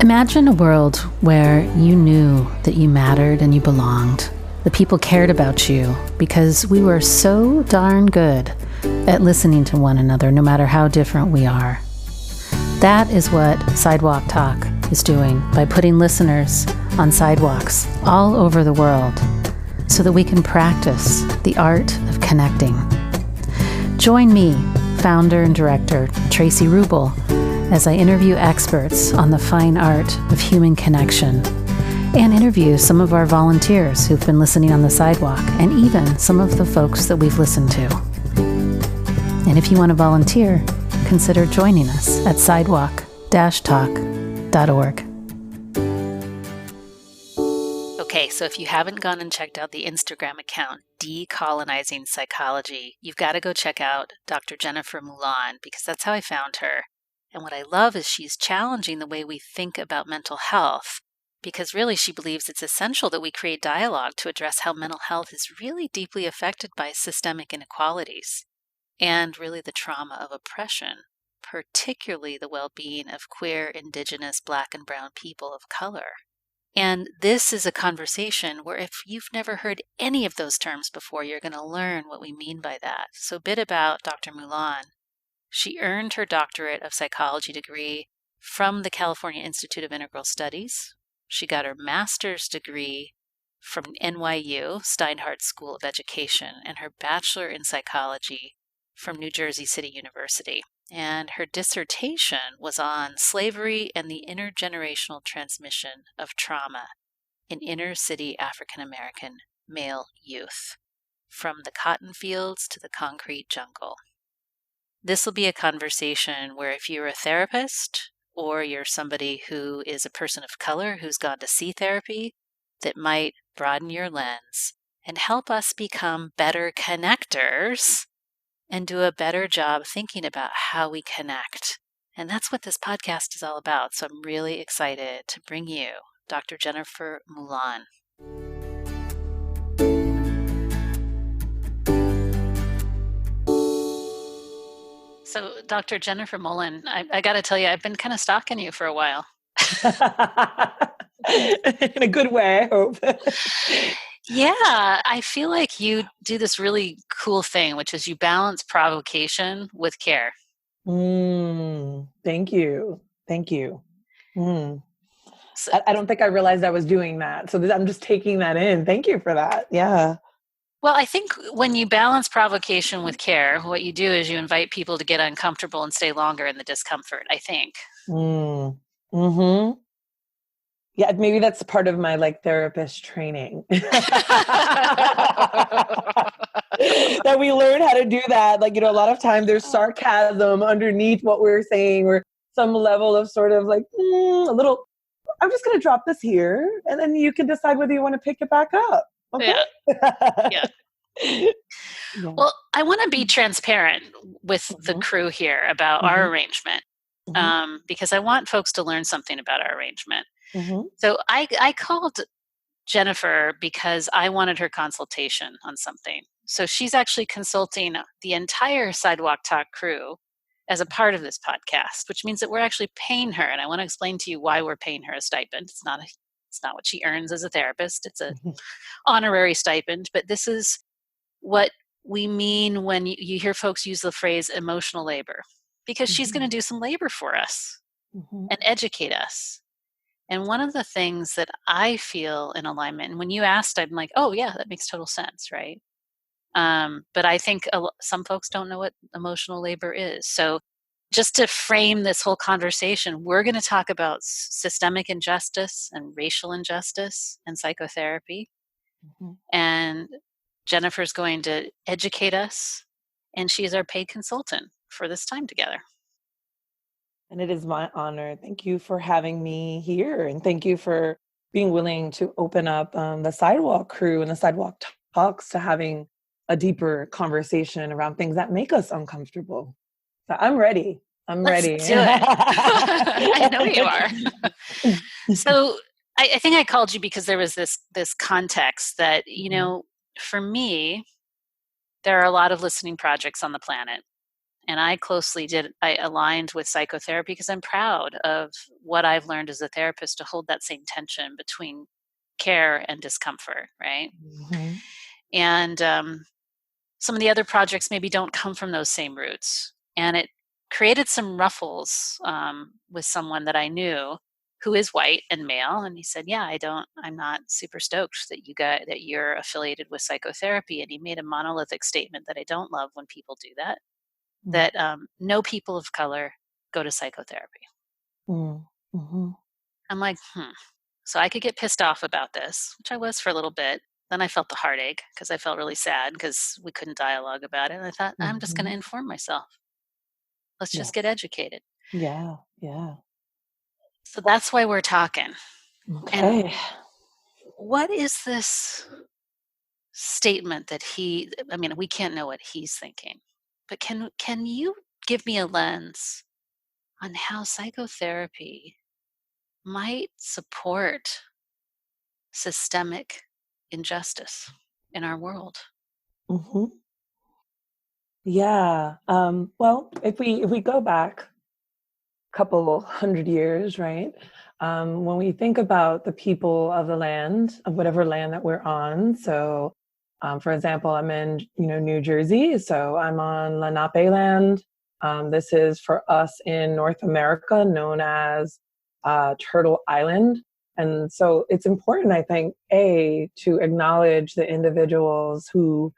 Imagine a world where you knew that you mattered and you belonged. The people cared about you because we were so darn good at listening to one another, no matter how different we are. That is what Sidewalk Talk is doing by putting listeners on sidewalks all over the world so that we can practice the art of connecting. Join me, founder and director Traci as I interview experts on the fine art of human connection and interview some of our volunteers who've been listening on the sidewalk and even some of the folks that we've listened to. And if you want to volunteer, consider joining us at sidewalk-talk.org. Okay, so if you haven't gone and checked out the Instagram account, Decolonizing Psychology, you've got to go check out Dr. Jennifer Mullan, because that's how I found her. And what I love is she's challenging the way we think about mental health, because really she believes it's essential that we create dialogue to address how mental health is really deeply affected by systemic inequalities and really the trauma of oppression, particularly the well-being of queer, indigenous, Black, and brown people of color. And this is a conversation where if you've never heard any of those terms before, you're going to learn what we mean by that. So a bit about Dr. Mullan. She earned her doctorate of psychology degree from the California Institute of Integral Studies. She got her master's degree from NYU, Steinhardt School of Education, and her bachelor in psychology from New Jersey City University. And her dissertation was on slavery and the intergenerational transmission of trauma in inner city African American male youth, from the cotton fields to the concrete jungle. This will be a conversation where if you're a therapist or you're somebody who is a person of color who's gone to see therapy, that might broaden your lens and help us become better connectors and do a better job thinking about how we connect. And that's what this podcast is all about. So I'm really excited to bring you Dr. Jennifer Mullan. So, Dr. Jennifer Mullan, I got to tell you, I've been kind of stalking you for a while. In a good way, I hope. Yeah, I feel like you do this really cool thing, which is you balance provocation with care. Thank you. Thank you. So, I don't think I realized I was doing that. So I'm just taking that in. Thank you for that. Yeah. Well, I think when you balance provocation with care, what you do is you invite people to get uncomfortable and stay longer in the discomfort, I think. Yeah, maybe that's part of my therapist training. That we learn how to do that. A lot of times there's sarcasm underneath what we're saying, or some level of sort of a little, I'm just going to drop this here, and then you can decide whether you want to pick it back up. Okay? Yeah. Well, I want to be transparent with the crew here about our arrangement, because I want folks to learn something about our arrangement. So I called Jennifer because I wanted her consultation on something. So she's actually consulting the entire Sidewalk Talk crew as a part of this podcast, which means that we're actually paying her. And I want to explain to you why we're paying her a stipend. It's not what she earns as a therapist. It's an honorary stipend, but this is what we mean when you hear folks use the phrase emotional labor, because she's going to do some labor for us and educate us. And one of the things that I feel in alignment, and when you asked, I'm like, oh yeah, that makes total sense, right? But I think some folks don't know what emotional labor is. So just to frame this whole conversation, we're going to talk about systemic injustice and racial injustice and psychotherapy. And Jennifer's going to educate us, and she is our paid consultant for this time together. And it is my honor. Thank you for having me here. And thank you for being willing to open up the Sidewalk crew and the Sidewalk Talks to having a deeper conversation around things that make us uncomfortable. So I'm ready. Let's do it. I know you are. So I think I called you because there was this context that, for me, there are a lot of listening projects on the planet. And I aligned with psychotherapy because I'm proud of what I've learned as a therapist to hold that same tension between care and discomfort, right? Mhm. And some of the other projects maybe don't come from those same roots. And it created some ruffles with someone that I knew who is white and male. And he said, yeah, I'm not super stoked that you're affiliated with psychotherapy. And he made a monolithic statement that I don't love when people do that, Mm. that no people of color go to psychotherapy. Mm. Mhm. I'm like, So I could get pissed off about this, which I was for a little bit. Then I felt the heartache because I felt really sad because we couldn't dialogue about it. And I thought, I'm just going to Mhm. inform myself. Let's just get Yes. educated. Yeah, yeah. So that's why we're talking. And Okay. what is this statement that we can't know what he's thinking, but can you give me a lens on how psychotherapy might support systemic injustice in our world? Mhm. Yeah. Well, if we go back couple hundred years, right? When we think about the people of the land, of whatever land that we're on. So, for example, I'm in New Jersey, so I'm on Lenape land. This is for us in North America, known as Turtle Island. And so it's important, I think, to acknowledge the individuals who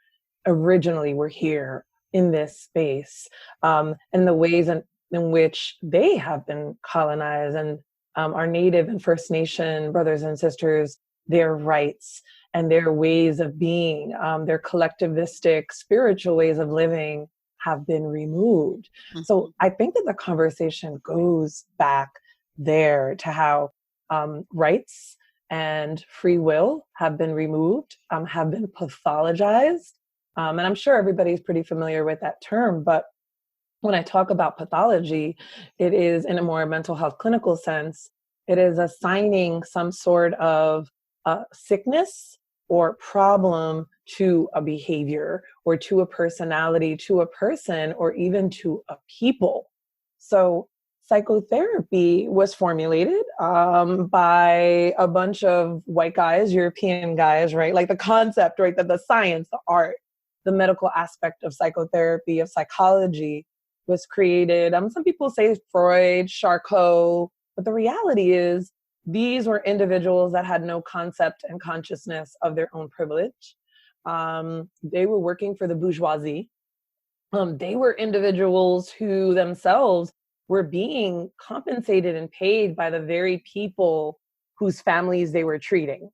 originally were here in this space, and the ways in which they have been colonized, and our Native and First Nation brothers and sisters, their rights and their ways of being, their collectivistic spiritual ways of living have been removed. So Mhm. I think that the conversation goes back there to how rights and free will have been removed, have been pathologized. And I'm sure everybody's pretty familiar with that term, but when I talk about pathology, it is in a more mental health clinical sense, it is assigning some sort of sickness or problem to a behavior or to a personality, to a person, or even to a people. So psychotherapy was formulated by a bunch of white guys, European guys, right? Like the concept, right? That the science, the art, the medical aspect of psychotherapy, of psychology, was created. Some people say Freud, Charcot, but the reality is these were individuals that had no concept and consciousness of their own privilege. They were working for the bourgeoisie. They were individuals who themselves were being compensated and paid by the very people whose families they were treating.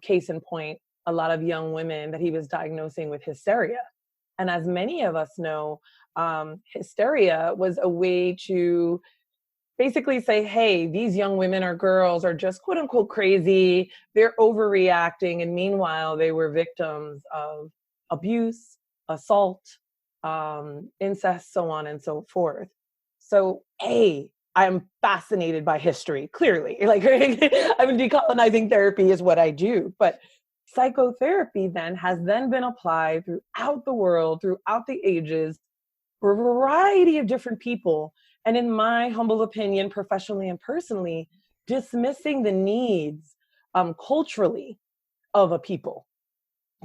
Case in point, a lot of young women that he was diagnosing with hysteria. And as many of us know, hysteria was a way to basically say, hey, these young women or girls are just quote unquote crazy, they're overreacting. And meanwhile, they were victims of abuse, assault, incest, so on and so forth. So, I'm fascinated by history, clearly. Like, I mean, decolonizing therapy is what I do. But psychotherapy has then been applied throughout the world, throughout the ages, for a variety of different people. And in my humble opinion, professionally and personally, dismissing the needs culturally of a people.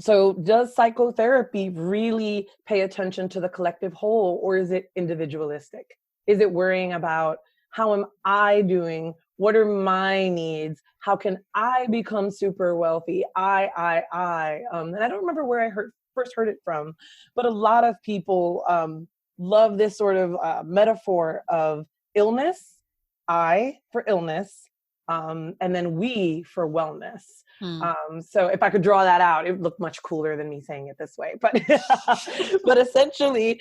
So, does psychotherapy really pay attention to the collective whole, or is it individualistic? Is it worrying about how am I doing? What are my needs? How can I become super wealthy? I. And I don't remember where first heard it from, but a lot of people love this sort of metaphor of illness, I for illness, and then we for wellness. Mm. So if I could draw that out, it would look much cooler than me saying it this way. But but essentially,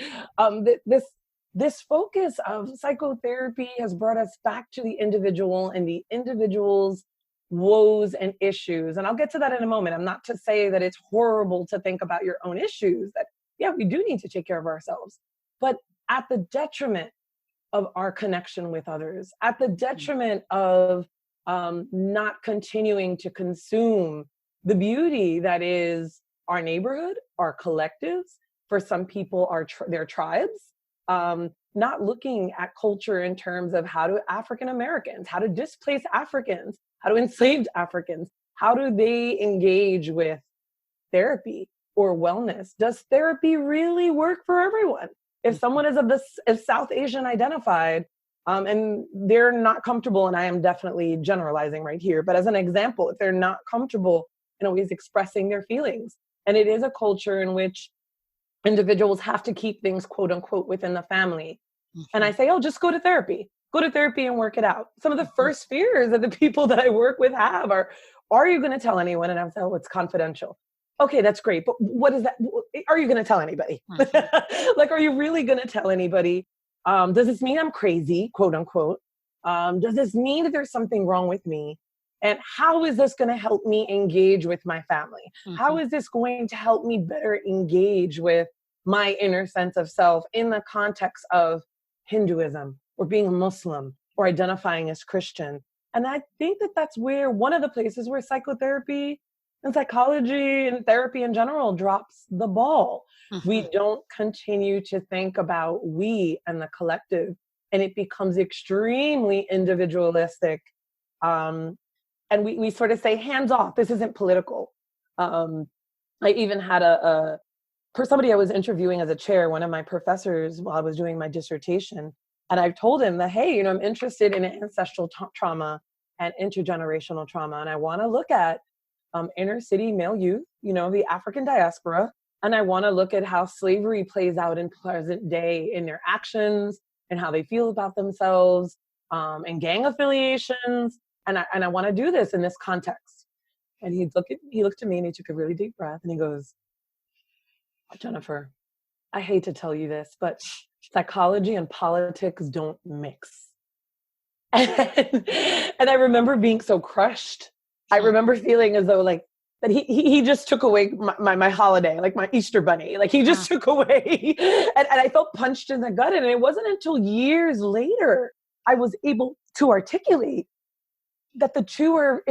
this focus of psychotherapy has brought us back to the individual and the individual's woes and issues. And I'll get to that in a moment. I'm not to say that it's horrible to think about your own issues, that, yeah, we do need to take care of ourselves, but at the detriment of our connection with others, at the detriment of not continuing to consume the beauty that is our neighborhood, our collectives, for some people, their tribes. not looking at culture in terms of how do African Americans, how do displaced Africans, how do enslaved Africans, how do they engage with therapy or wellness? Does therapy really work for everyone? If someone is if South Asian identified, and they're not comfortable, and I am definitely generalizing right here, but as an example, if they're not comfortable in always expressing their feelings, and it is a culture in which individuals have to keep things quote unquote within the family. And I say, oh, just go to therapy and work it out. Some of the first fears that the people that I work with have are you going to tell anyone? And I'm saying, oh, it's confidential. Okay, that's great. But what is that? Are you going to tell anybody? Like, are you really going to tell anybody? Does this mean I'm crazy, quote unquote? Does this mean that there's something wrong with me? And how is this going to help me engage with my family? How is this going to help me better engage with my inner sense of self in the context of Hinduism or being a Muslim or identifying as Christian? And I think that that's where one of the places where psychotherapy and psychology and therapy in general drops the ball. We don't continue to think about we and the collective, and it becomes extremely individualistic. And we sort of say, hands off, this isn't political. I even had for somebody I was interviewing as a chair, one of my professors while I was doing my dissertation, and I told him that, hey, I'm interested in ancestral trauma and intergenerational trauma, and I want to look at inner city male youth, the African diaspora, and I want to look at how slavery plays out in present day in their actions and how they feel about themselves, and gang affiliations. And I want to do this in this context. And he looked at me and he took a really deep breath and he goes, Jennifer, I hate to tell you this, but psychology and politics don't mix. And I remember being so crushed. I remember feeling as though like that he just took away my holiday, like my Easter bunny. Like he just took away. And I felt punched in the gut. And it wasn't until years later I was able to articulate that the two are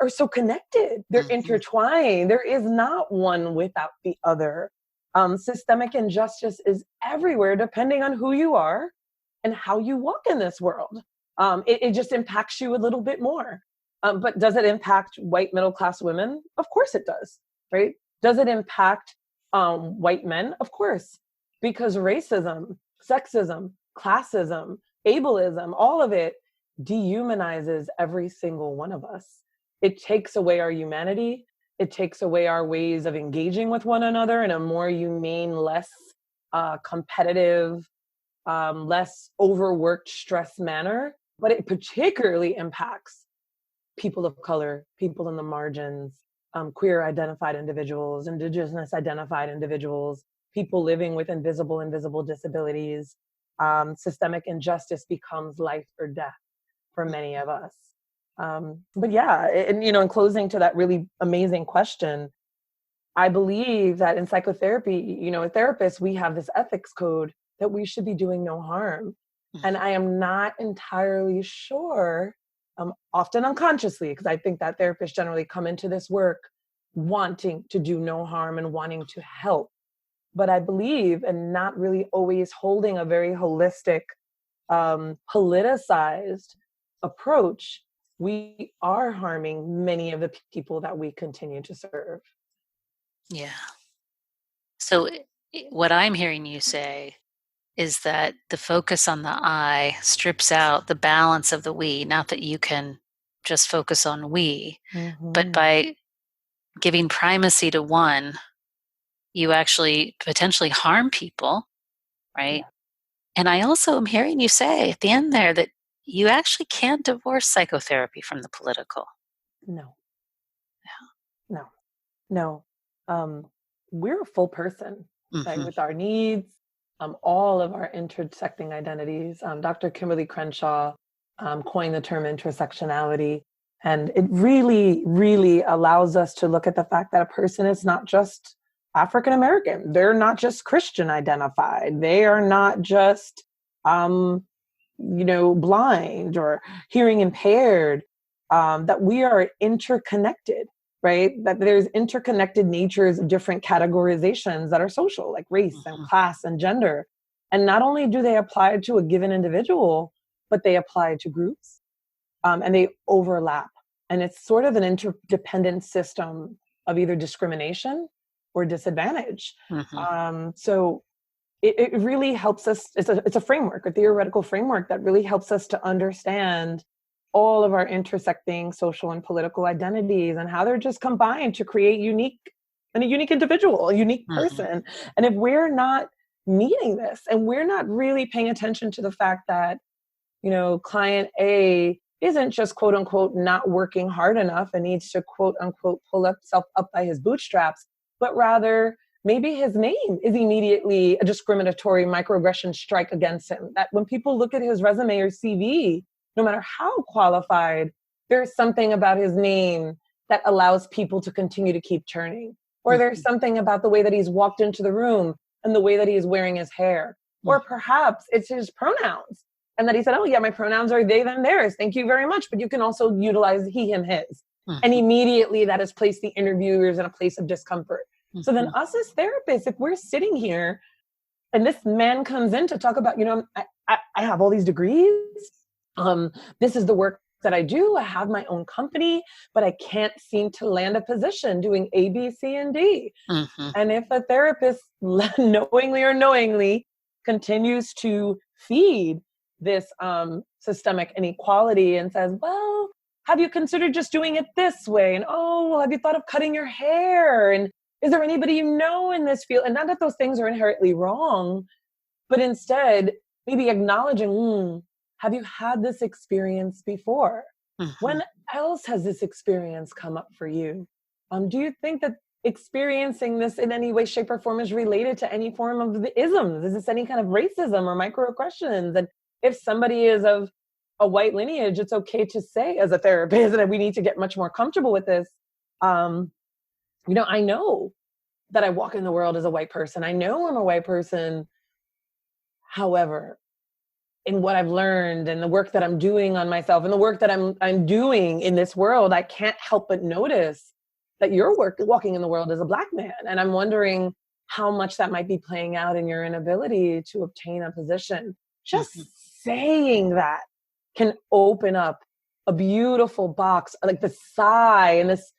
so connected. They're intertwined. There is not one without the other. Systemic injustice is everywhere, depending on who you are and how you walk in this world. It just impacts you a little bit more. But does it impact white middle-class women? Of course it does, right? Does it impact white men? Of course, because racism, sexism, classism, ableism, all of it dehumanizes every single one of us. It takes away our humanity. It takes away our ways of engaging with one another in a more humane, less competitive, less overworked, stressed manner. But it particularly impacts people of color, people in the margins, queer identified individuals, indigenous identified individuals, people living with invisible disabilities. Systemic injustice becomes life or death for many of us. But yeah, and in closing to that really amazing question, I believe that in psychotherapy, as therapists, we have this ethics code that we should be doing no harm. And I am not entirely sure, often unconsciously, because I think that therapists generally come into this work wanting to do no harm and wanting to help. But I believe, and not really always holding a very holistic, politicized approach, we are harming many of the people that we continue to serve. Yeah. So what I'm hearing you say is that the focus on the I strips out the balance of the we, not that you can just focus on we, but by giving primacy to one, you actually potentially harm people, right? Yeah. And I also am hearing you say at the end there that you actually can't divorce psychotherapy from the political. No. We're a full person, right? With our needs, all of our intersecting identities. Dr. Kimberly Crenshaw coined the term intersectionality. And it really, really allows us to look at the fact that a person is not just African American. They're not just Christian identified. They are not just, blind or hearing impaired. That we are interconnected, right? That there's interconnected natures of different categorizations that are social, like race and class and gender. And not only do they apply to a given individual, but they apply to groups, and they overlap. And it's sort of an interdependent system of either discrimination or disadvantage. So it really helps us. It's a framework, a theoretical framework that really helps us to understand all of our intersecting social and political identities and how they're just combined to create a unique individual, a unique person. And if we're not meeting this and we're not really paying attention to the fact that, client A isn't just quote unquote not working hard enough and needs to quote unquote pull himself up by his bootstraps, but rather maybe his name is immediately a discriminatory microaggression strike against him. That when people look at his resume or CV, no matter how qualified, there's something about his name that allows people to continue to keep turning. Or there's something about the way that he's walked into the room and the way that he's wearing his hair. Or perhaps it's his pronouns. And that he said, oh yeah, my pronouns are they, them, theirs. Thank you very much. But you can also utilize he, him, his. And immediately that has placed the interviewers in a place of discomfort. So then us as therapists, if we're sitting here and this man comes in to talk about, I have all these degrees. This is the work that I do. I have my own company, but I can't seem to land a position doing A, B, C, and D. And if a therapist knowingly or unknowingly continues to feed this systemic inequality and says, well, have you considered just doing it this way? And, oh, well, have you thought of cutting your hair? And is there anybody you know in this field? And not that those things are inherently wrong, but instead maybe acknowledging, have you had this experience before? When else has this experience come up for you? Do you think that experiencing this in any way, shape, or form is related to any form of the isms? Is this any kind of racism or microaggressions? And if somebody is of a white lineage, it's okay to say as a therapist that we need to get much more comfortable with this. I know that I walk in the world as a white person. I know I'm a white person. However, in what I've learned and the work that I'm doing on myself and the work that I'm doing in this world, I can't help but notice that you're walking in the world as a Black man. And I'm wondering how much that might be playing out in your inability to obtain a position. Just saying that can open up a beautiful box, like the sigh and this,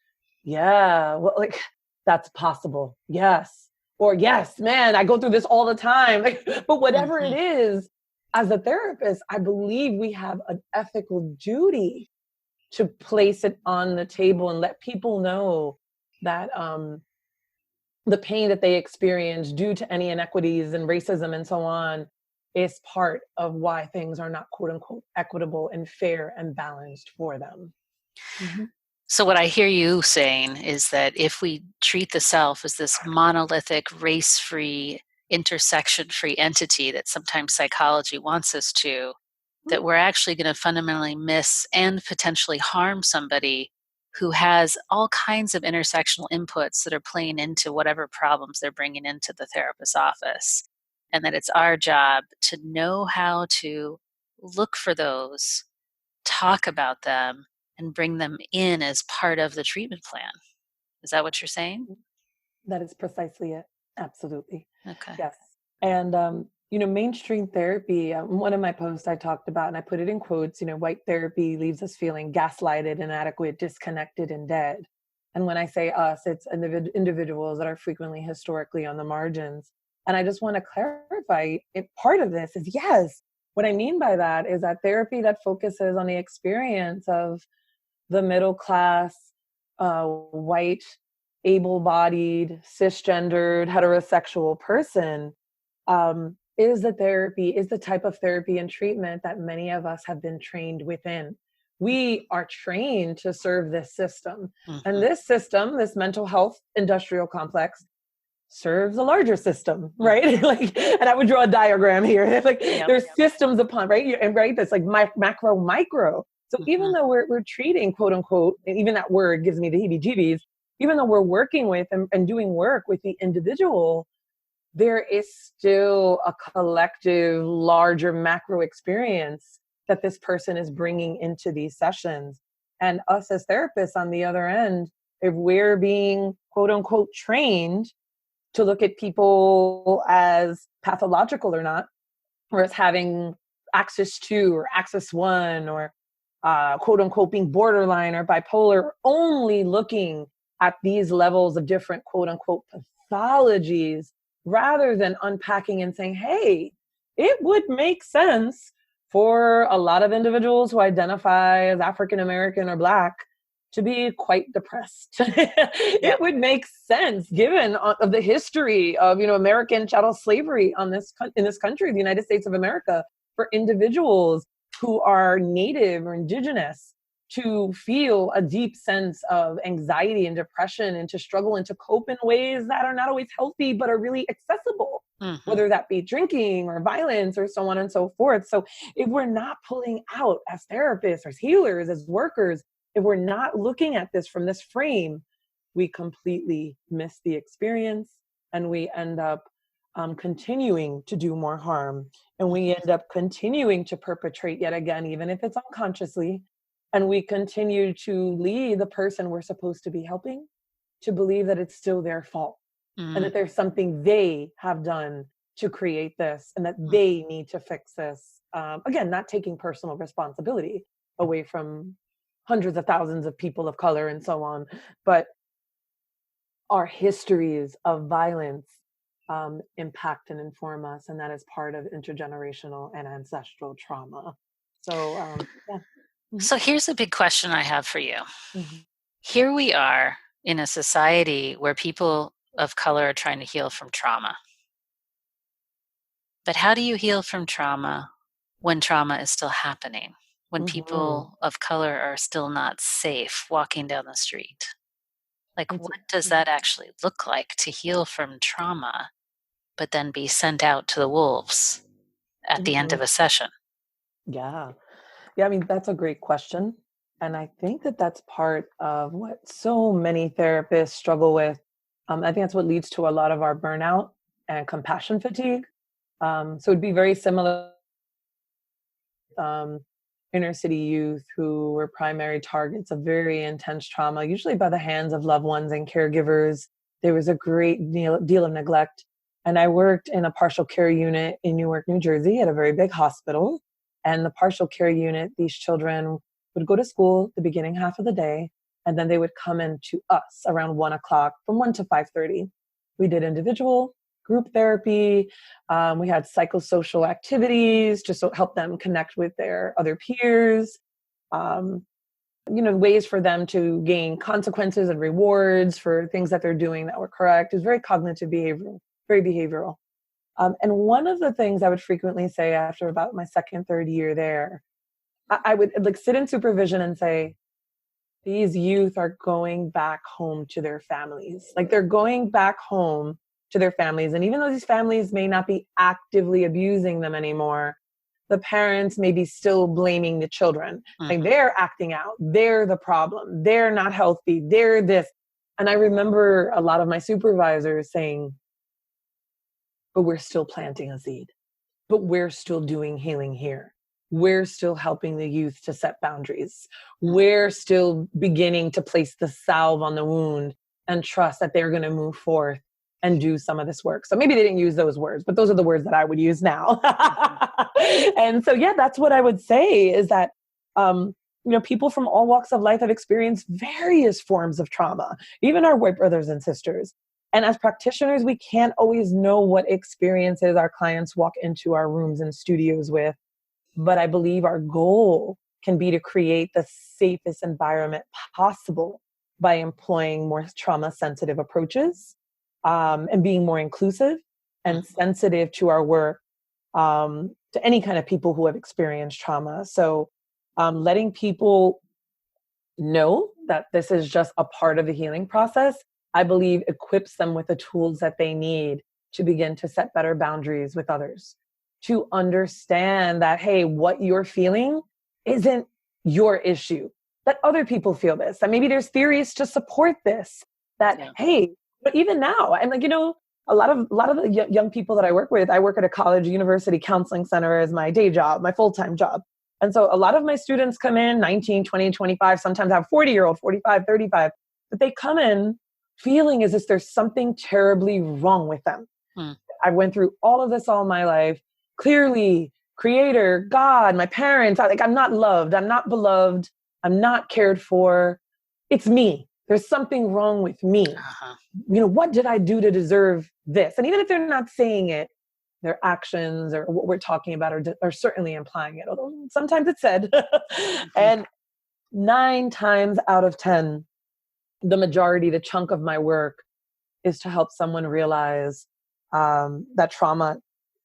yeah, well, like that's possible. Yes. Or yes, man, I go through this all the time. But whatever it is, as a therapist, I believe we have an ethical duty to place it on the table and let people know that the pain that they experience due to any inequities and racism and so on is part of why things are not quote unquote equitable and fair and balanced for them. So what I hear you saying is that if we treat the self as this monolithic, race-free, intersection-free entity that sometimes psychology wants us to, that we're actually going to fundamentally miss and potentially harm somebody who has all kinds of intersectional inputs that are playing into whatever problems they're bringing into the therapist's office. And that it's our job to know how to look for those, talk about them, and bring them in as part of the treatment plan. Is that what you're saying? That is precisely it. Absolutely. Okay. Yes. And, mainstream therapy, one of my posts I talked about, and I put it in quotes, white therapy leaves us feeling gaslighted, inadequate, disconnected, and dead. And when I say us, it's individuals that are frequently historically on the margins. And I just want to clarify, part of this is, yes, what I mean by that is that therapy that focuses on the experience of the middle class, white, able-bodied, cisgendered, heterosexual person is the type of therapy and treatment that many of us have been trained within. We are trained to serve this system. And this system, this mental health industrial complex, serves a larger system, right? And I would draw a diagram here. There's systems upon, right? And right, that's like macro, micro. So even though we're treating, quote unquote, and even that word gives me the heebie-jeebies, even though we're working with and doing work with the individual, there is still a collective, larger macro experience that this person is bringing into these sessions. And us as therapists on the other end, if we're being, quote unquote, trained to look at people as pathological or not, whereas having axis 2 or axis 1 or quote unquote being borderline or bipolar, only looking at these levels of different quote unquote pathologies rather than unpacking and saying, hey, it would make sense for a lot of individuals who identify as African American or Black to be quite depressed. Yeah. It would make sense, given of the history of American chattel slavery in this country, the United States of America, for individuals who are Native or indigenous to feel a deep sense of anxiety and depression and to struggle and to cope in ways that are not always healthy, but are really accessible, whether that be drinking or violence or so on and so forth. So if we're not pulling out as therapists, as healers, as workers, if we're not looking at this from this frame, we completely miss the experience and we end up continuing to do more harm. And we end up continuing to perpetrate yet again, even if it's unconsciously. And we continue to lead the person we're supposed to be helping to believe that it's still their fault and that there's something they have done to create this and that they need to fix this. Again, not taking personal responsibility away from hundreds of thousands of people of color and so on, but our histories of violence impact and inform us, and that is part of intergenerational and ancestral trauma. So, yeah. So here's a big question I have for you. Mm-hmm. Here we are in a society where people of color are trying to heal from trauma. But how do you heal from trauma when trauma is still happening? When people of color are still not safe walking down the street? Like, what does that actually look like to heal from trauma, but then be sent out to the wolves at the end of a session? Yeah. Yeah, I mean, that's a great question. And I think that that's part of what so many therapists struggle with. I think that's what leads to a lot of our burnout and compassion fatigue. So it'd be very similar inner city youth who were primary targets of very intense trauma, usually by the hands of loved ones and caregivers. There was a great deal of neglect. And I worked in a partial care unit in Newark, New Jersey at a very big hospital. And the partial care unit, these children would go to school the beginning half of the day, and then they would come in to us around 1 o'clock from 1 to 5:30. We did individual, group therapy. We had psychosocial activities just to help them connect with their other peers. Ways for them to gain consequences and rewards for things that they're doing that were correct. It was very cognitive behavioral, very behavioral. And one of the things I would frequently say after about my second, third year there, I would like sit in supervision and say, these youth are going back home to their families. Like they're going back home to their families. And even though these families may not be actively abusing them anymore, the parents may be still blaming the children. Like they're acting out. They're the problem. They're not healthy. They're this. And I remember a lot of my supervisors saying, but we're still planting a seed. But we're still doing healing here. We're still helping the youth to set boundaries. We're still beginning to place the salve on the wound and trust that they're going to move forth and do some of this work. So maybe they didn't use those words, but those are the words that I would use now. And so, yeah, that's what I would say is that, people from all walks of life have experienced various forms of trauma, even our white brothers and sisters. And as practitioners, we can't always know what experiences our clients walk into our rooms and studios with. But I believe our goal can be to create the safest environment possible by employing more trauma-sensitive approaches and being more inclusive and sensitive to our work to any kind of people who have experienced trauma. So letting people know that this is just a part of the healing process, I believe equips them with the tools that they need to begin to set better boundaries with others, to understand that, hey, what you're feeling isn't your issue, that other people feel this, that maybe there's theories to support this, that, hey, but even now, I'm like, a lot of the young people that I work with, I work at a college university counseling center as my day job, my full-time job. And so a lot of my students come in 19, 20, 25, sometimes I have 40-year-old, 45, 35, but they come in feeling as if there's something terribly wrong with them. I went through all of this all my life. clearly creator, God, my parents, I'm not loved, I'm not beloved, I'm not cared for. It's me. There's something wrong with me. Uh-huh. What did I do to deserve this? And even if they're not saying it, their actions or what we're talking about are certainly implying it, although sometimes it's said. And 9 times out of 10, the chunk of my work is to help someone realize that trauma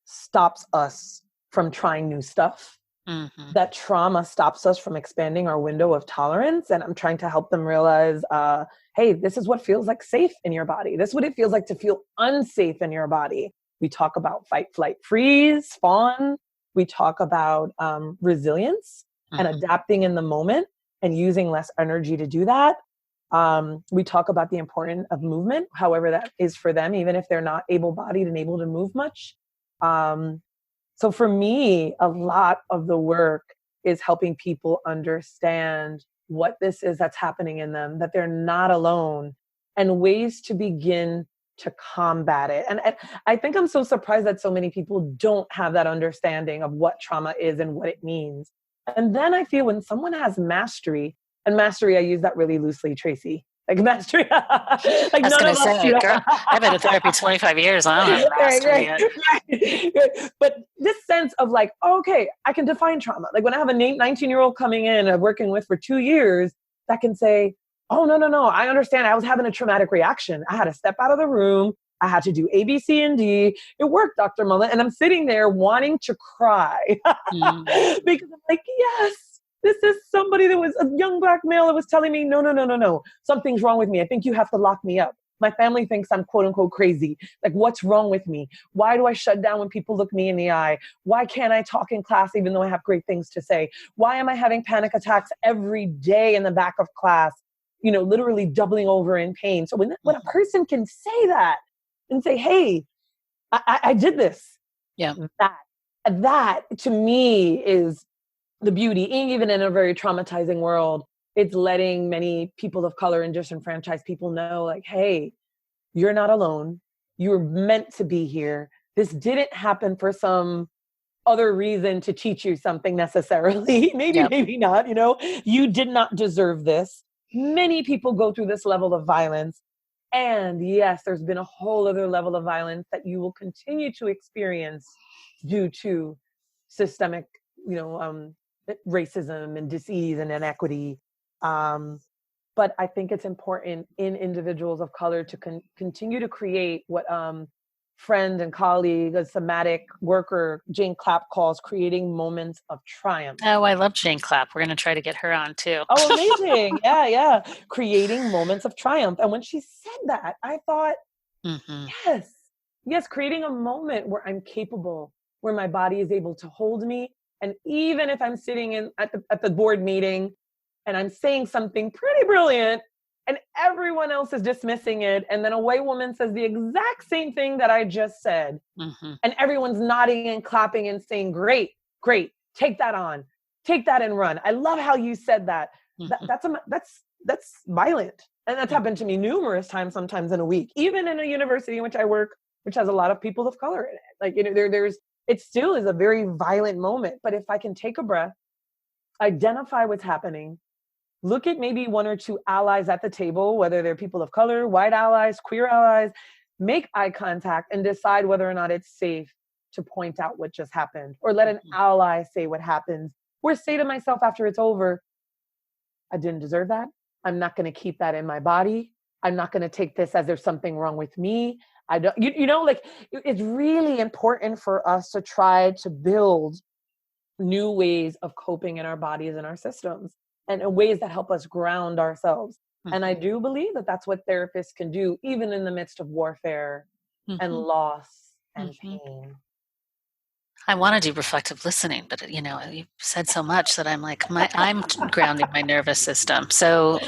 stops us from trying new stuff. Mm-hmm. That trauma stops us from expanding our window of tolerance. And I'm trying to help them realize, hey, this is what feels like safe in your body. This is what it feels like to feel unsafe in your body. We talk about fight, flight, freeze, fawn. We talk about resilience and adapting in the moment and using less energy to do that. We talk about the importance of movement, however that is for them, even if they're not able-bodied and able to move much. So for me, a lot of the work is helping people understand what this is that's happening in them, that they're not alone, and ways to begin to combat it. And I think I'm so surprised that so many people don't have that understanding of what trauma is and what it means. And then I feel when someone has mastery, and mastery, I use that really loosely, Traci. Like mastery, like I was none going of to us, say, girl, I've been in therapy 25 years. I don't have mastery yet. Right. But this sense of like, okay, I can define trauma. Like when I have a 19-year-old coming in, working with for 2 years, that can say, oh, no, I understand. I was having a traumatic reaction. I had to step out of the room. I had to do A, B, C, and D. It worked, Dr. Mullan. And I'm sitting there wanting to cry because I'm like, yes. This is somebody that was a young Black male that was telling me, no. Something's wrong with me. I think you have to lock me up. My family thinks I'm quote unquote crazy. Like, what's wrong with me? Why do I shut down when people look me in the eye? Why can't I talk in class even though I have great things to say? Why am I having panic attacks every day in the back of class? Literally doubling over in pain. So when a person can say that and say, hey, I did this. Yeah. That to me is the beauty, even in a very traumatizing world. It's letting many people of color and disenfranchised people know, like, hey, you're not alone. You're meant to be here. This didn't happen for some other reason to teach you something necessarily. Maybe not, you did not deserve this. Many people go through this level of violence. And yes, there's been a whole other level of violence that you will continue to experience due to systemic, racism and disease and inequity. But I think it's important in individuals of color to continue to create what friend and colleague, a somatic worker, Jane Clapp, calls creating moments of triumph. Oh, I love Jane Clapp. We're going to try to get her on too. Oh, amazing. Yeah. Creating moments of triumph. And when she said that, I thought, yes, creating a moment where I'm capable, where my body is able to hold me. And even if I'm sitting at the board meeting and I'm saying something pretty brilliant and everyone else is dismissing it, and then a white woman says the exact same thing that I just said, and everyone's nodding and clapping and saying, great, take that on, take that and run. I love how you said that. That's violent. And that's happened to me numerous times, sometimes in a week, even in a university in which I work, which has a lot of people of color in it. Like, it still is a very violent moment. But if I can take a breath, identify what's happening, look at maybe 1 or 2 allies at the table, whether they're people of color, white allies, queer allies, make eye contact and decide whether or not it's safe to point out what just happened, or let an ally say what happens, or say to myself after it's over, I didn't deserve that. I'm not going to keep that in my body. I'm not going to take this as there's something wrong with me. I don't, it's really important for us to try to build new ways of coping in our bodies and our systems, and in ways that help us ground ourselves. And I do believe that that's what therapists can do, even in the midst of warfare and loss and pain. I want to do reflective listening, but you've said so much that I'm like, I'm grounding my nervous system. So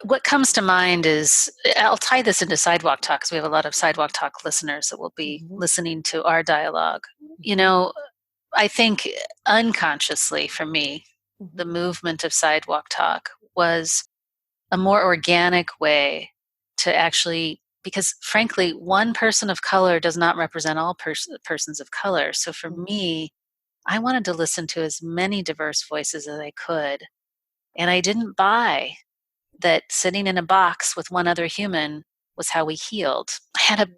what comes to mind is, I'll tie this into Sidewalk Talk, because we have a lot of Sidewalk Talk listeners that will be listening to our dialogue. I think unconsciously for me, the movement of Sidewalk Talk was a more organic way to actually because frankly, one person of color does not represent all persons of color. So for me, I wanted to listen to as many diverse voices as I could. And I didn't buy that sitting in a box with one other human was how we healed. I had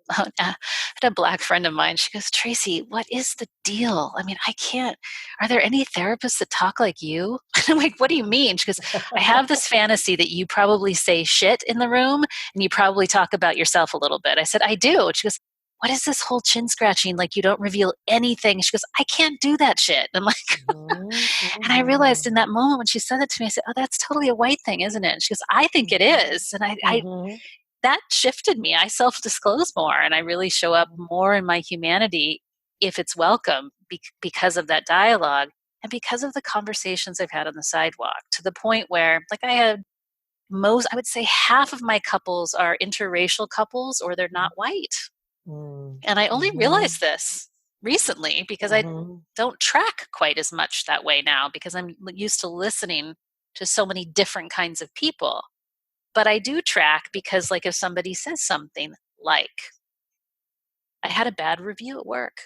a black friend of mine. She goes, Traci, what is the deal? I mean, I can't. Are there any therapists that talk like you? And I'm like, what do you mean? She goes, I have this fantasy that you probably say shit in the room and you probably talk about yourself a little bit. I said, I do. And she goes, what is this whole chin scratching? Like you don't reveal anything. She goes, I can't do that shit. And I'm like, and I realized in that moment when she said that to me, I said, oh, that's totally a white thing, isn't it? And she goes, I think it is. And I that shifted me. I self-disclose more and I really show up more in my humanity if it's welcome because of that dialogue and because of the conversations I've had on the sidewalk, to the point where like I would say half of my couples are interracial couples or they're not white. And I only realized this recently because I don't track quite as much that way now because I'm used to listening to so many different kinds of people. But I do track because, like, if somebody says something like, I had a bad review at work.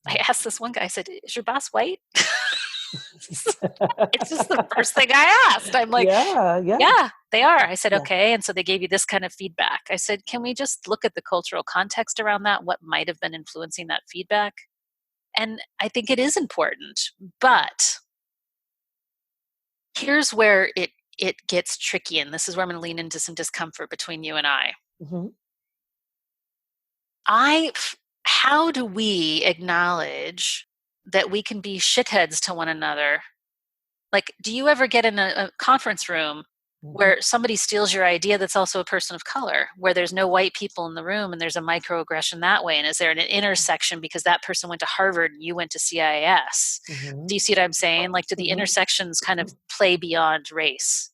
I asked this one guy, I said, is your boss white? It's just the first thing I asked. I'm like, yeah, they are. I said, okay. And so they gave you this kind of feedback. I said, can we just look at the cultural context around that? What might have been influencing that feedback? And I think it is important. But here's where it gets tricky. And this is where I'm going to lean into some discomfort between you and I. How do we acknowledge that we can be shitheads to one another? Like, do you ever get in a conference room where somebody steals your idea that's also a person of color, where there's no white people in the room and there's a microaggression that way? And is there an intersection because that person went to Harvard and you went to CIS? Do you see what I'm saying? Like, do the intersections kind of play beyond race?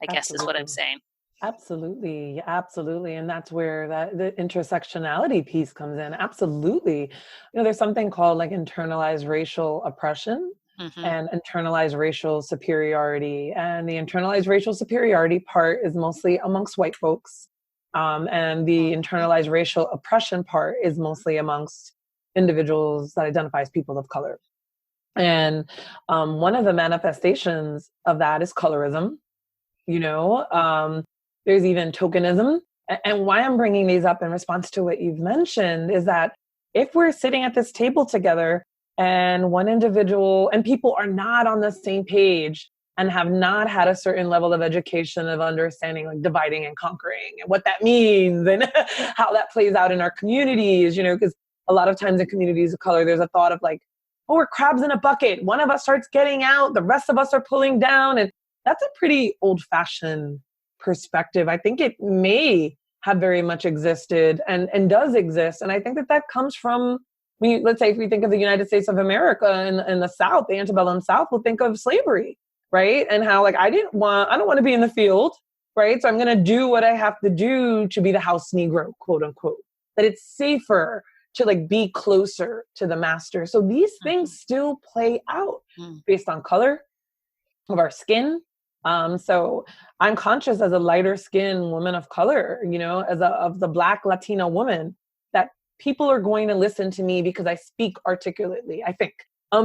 I guess is what I'm saying. Absolutely. Absolutely. And that's where the intersectionality piece comes in. Absolutely. There's something called like internalized racial oppression and internalized racial superiority. And the internalized racial superiority part is mostly amongst white folks. And the internalized racial oppression part is mostly amongst individuals that identify as people of color. And one of the manifestations of that is colorism. There's even tokenism. And why I'm bringing these up in response to what you've mentioned is that if we're sitting at this table together and one individual and people are not on the same page and have not had a certain level of education of understanding like dividing and conquering and what that means and how that plays out in our communities, because a lot of times in communities of color, there's a thought of like, oh, we're crabs in a bucket. One of us starts getting out, the rest of us are pulling down. And that's a pretty old-fashioned perspective. I think it may have very much existed and does exist. And I think that comes from, let's say if we think of the United States of America and the South, the antebellum South, we'll think of slavery, right? And how like, I don't want to be in the field, right? So I'm going to do what I have to do to be the house Negro, quote unquote, that it's safer to like be closer to the master. So these things still play out based on color of our skin. So I'm conscious as a lighter skinned woman of color, of the Black Latina woman, that people are going to listen to me because I speak articulately, I think,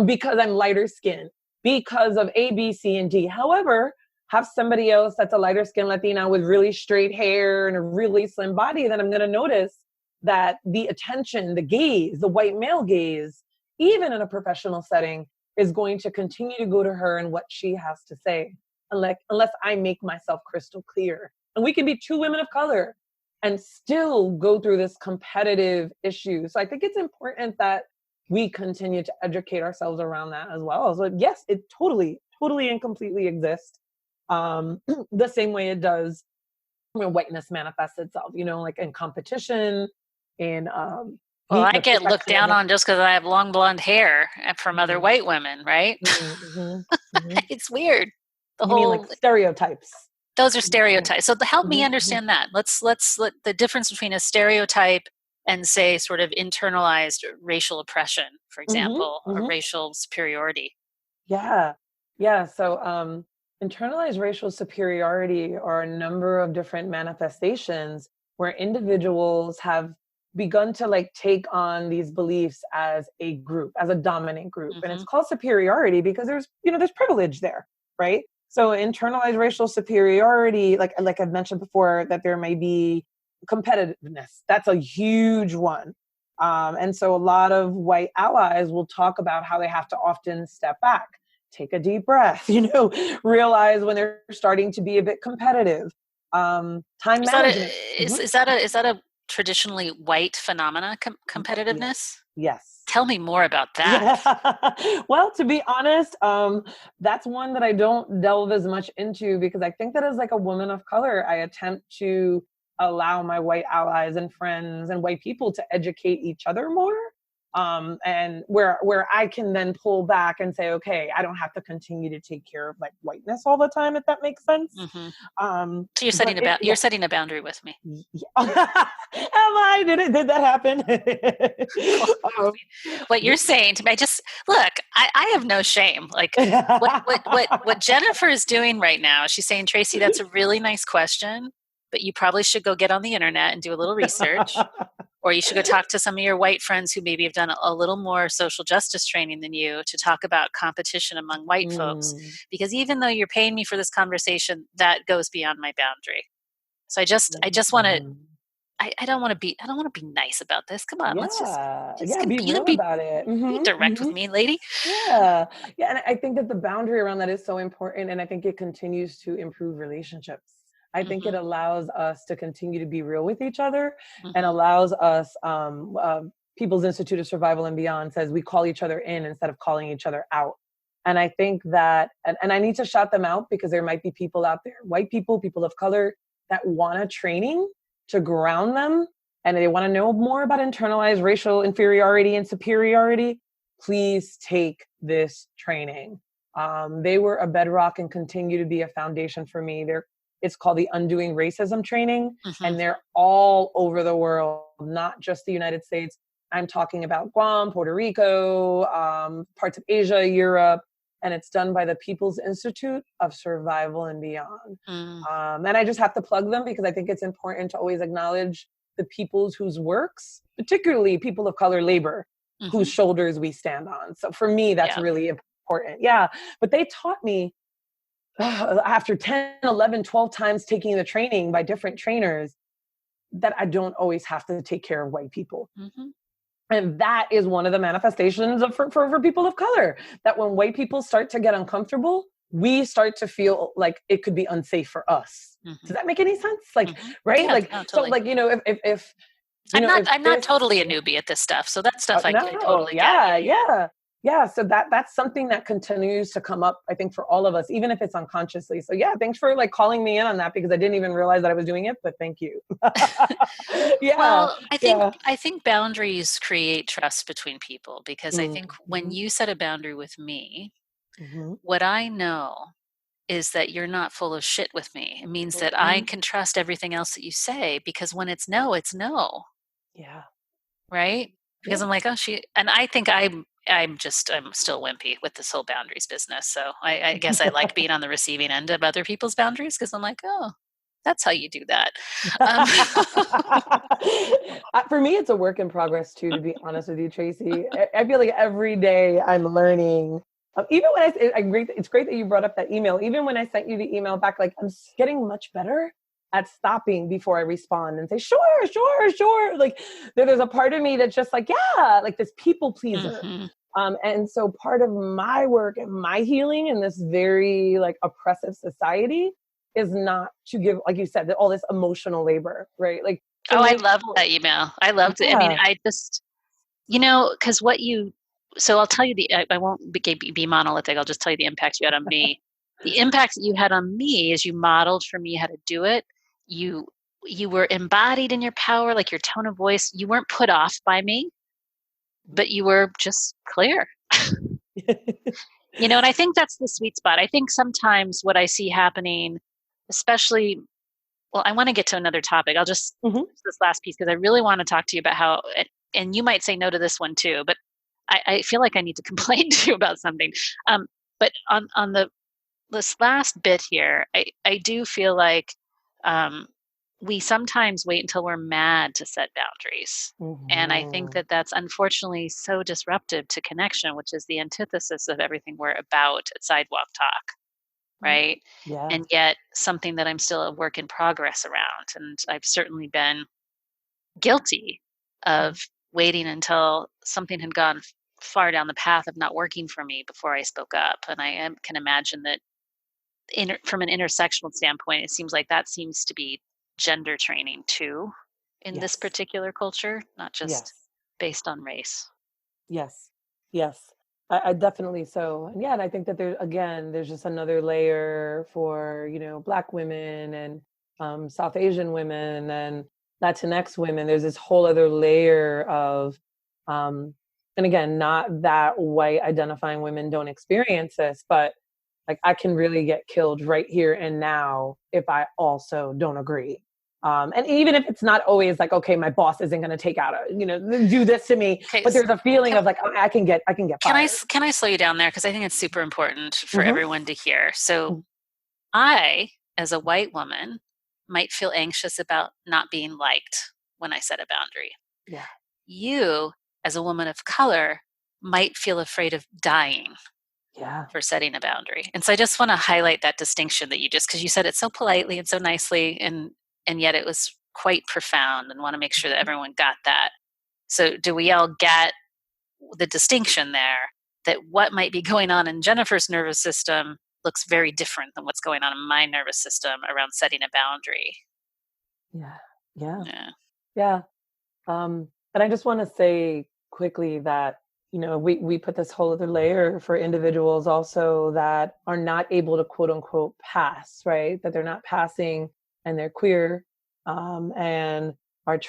because I'm lighter skinned, because of A, B, C, and D. However, have somebody else that's a lighter skinned Latina with really straight hair and a really slim body, then I'm going to notice that the attention, the gaze, the white male gaze, even in a professional setting, is going to continue to go to her and what she has to say. Unless I make myself crystal clear. And we can be two women of color and still go through this competitive issue. So I think it's important that we continue to educate ourselves around that as well. So yes, it totally and completely exists. The same way it does when whiteness manifests itself, like in competition, in well, I get looked down on just because I have long blonde hair from other white women, right? It's weird. You mean like stereotypes? Those are stereotypes. So to help me understand that, let's let the difference between a stereotype and say sort of internalized racial oppression, for example, or racial superiority. Yeah. So internalized racial superiority are a number of different manifestations where individuals have begun to like take on these beliefs as a group, as a dominant group. And it's Mhm. called superiority because there's, there's privilege there, right? So internalized racial superiority, like I've mentioned before, that there may be competitiveness. That's a huge one. And so a lot of white allies will talk about how they have to often step back, take a deep breath, realize when they're starting to be a bit competitive. Time Is that a management. Mhm. is that a traditionally white phenomena, Yes. competitiveness? Yes. Tell me more about that. Yeah. Well, to be honest, that's one that I don't delve as much into because I think that as like a woman of color, I attempt to allow my white allies and friends and white people to educate each other more. And where I can then pull back and say, okay, I don't have to continue to take care of like whiteness all the time, if that makes sense. Mhm. So But you're setting a boundary with me. Am I? Did that happen? um, What you're saying to me, I just look. I have no shame. Like what Jennifer is doing right now. She's saying, Traci, that's a really nice question, but you probably should go get on the internet and do a little research, or you should go talk to some of your white friends who maybe have done a little more social justice training than you to talk about competition among white folks. Mm, Because even though you're paying me for this conversation, that goes beyond my boundary. So I just want to mhm. I don't want to be nice about this. Come on, let's Yeah, just yeah, be you know real about it. be direct with me, lady. Yeah, yeah, and I think that the boundary around that is so important, and I think it continues to improve relationships. I think it Mhm. allows us to continue to be real with each other, and Mhm. allows us. People's Institute of Survival and Beyond says we call each other in instead of calling each other out. And I think that, and I need to shout them out because there might be people out there, white people, people of color, that want a training to ground them and they want to know more about internalized racial inferiority and superiority, please take this training. They were a bedrock and continue to be a foundation for me. It's called the Undoing Racism training, Mhm. and they're all over the world, not just the United States. I'm talking about Guam, Puerto Rico, parts of Asia, Europe, and it's done by the People's Institute of Survival and Beyond. Mm. And I just have to plug them because I think it's important to always acknowledge the peoples whose works, particularly people of color labor, whose Mhm. shoulders we stand on. So for me, that's Yeah. really important. Yeah. But they taught me after 10, 11, 12 times taking the training by different trainers that I don't always have to take care of white people. Mhm. And that is one of the manifestations of for people of color, that when white people start to get uncomfortable, we start to feel like it could be unsafe for us. Does Mhm. that make any sense? Like, Mhm. right? Yeah, Like, no, so totally. like, if I'm not this, totally a newbie at this stuff. So that stuff I no, totally get. yeah, Yeah, yeah. yeah. Yeah, so that's something that continues to come up, I think, for all of us, even if it's unconsciously. So yeah, thanks for like calling me in on that because I didn't even realize that I was doing it, but thank you. Yeah, Well, yeah. I think boundaries create trust between people because I think when Mhm, you set a boundary with me, mhm, what I know is that you're not full of shit with me. It means that I mhm. can trust everything else that you say because when it's no, it's no, Yeah, right? Because yeah. I'm like, oh, and I think I'm still wimpy with this whole boundaries business. So I guess I like being on the receiving end of other people's boundaries because I'm like, oh, that's how you do that. Um, For me, it's a work in progress too, to be honest with you, Tracy. I feel like every day I'm learning. Even when it's great that you brought up that email. Even when I sent you the email back, like getting much better at stopping before I respond and say, sure, sure, sure. Like there's a part of me that's just like, yeah, like this people pleaser. mhm. And so part of my work and my healing in this very like oppressive society is not to give, like you said, all this emotional labor, right? Like to Oh, I make loved sure, that email. I loved it. I mean, yeah. I just, because so I'll tell you I won't be monolithic. I'll just tell you the impact you had on me. The impact that you had on me is you modeled for me how to do it. You, you were embodied in your power, like your tone of voice. You weren't put off by me, but you were just clear. And I think that's the sweet spot. I think sometimes what I see happening, especially well, I want to get to another topic. I'll just Mhm. finish this last piece because I really want to talk to you about how, and you might say no to this one too, but I feel like I need to complain to you about something. But on this last bit here, I do feel like um, we sometimes wait until we're mad to set boundaries. And I think Mhm. that that's unfortunately so disruptive to connection, which is the antithesis of everything we're about at Sidewalk Talk, Mm. right? Yeah. And yet, something that I'm still a work in progress around. And I've certainly been guilty of Mhm. waiting until something had gone far down the path of not working for me before I spoke up. And can imagine that from an intersectional standpoint, it seems like that seems to be gender training too in this Yes. particular culture, not just Yes. based on race. Yes. Yes. I definitely so. And yeah, and I think that there's just another layer for, Black women and South Asian women and Latinx women. There's this whole other layer of, um, and again, not that white identifying women don't experience this, but like I can really get killed right here and now if I also don't agree. And even if it's not always like, okay, my boss isn't going to do this to me, Okay, but there's a feeling can, of like, oh, I can get fired. can I slow you down there because I think it's super important for Hmm. everyone to hear. So I, as a white woman, might feel anxious about not being liked when I set a boundary. Yeah. You, as a woman of color, might feel afraid of dying Yeah. for setting a boundary. And so I just want to highlight that distinction that because you said it so politely and so nicely, and yet it was quite profound, and want to make sure that everyone got that. So do we all get the distinction there, that what might be going on in Jennifer's nervous system looks very different than what's going on in my nervous system around setting a boundary? Yeah. Yeah. Yeah. Yeah. And I just want to say quickly that, we put this whole other layer for individuals also that are not able to quote unquote pass, right? That they're not passing and they're queer, and our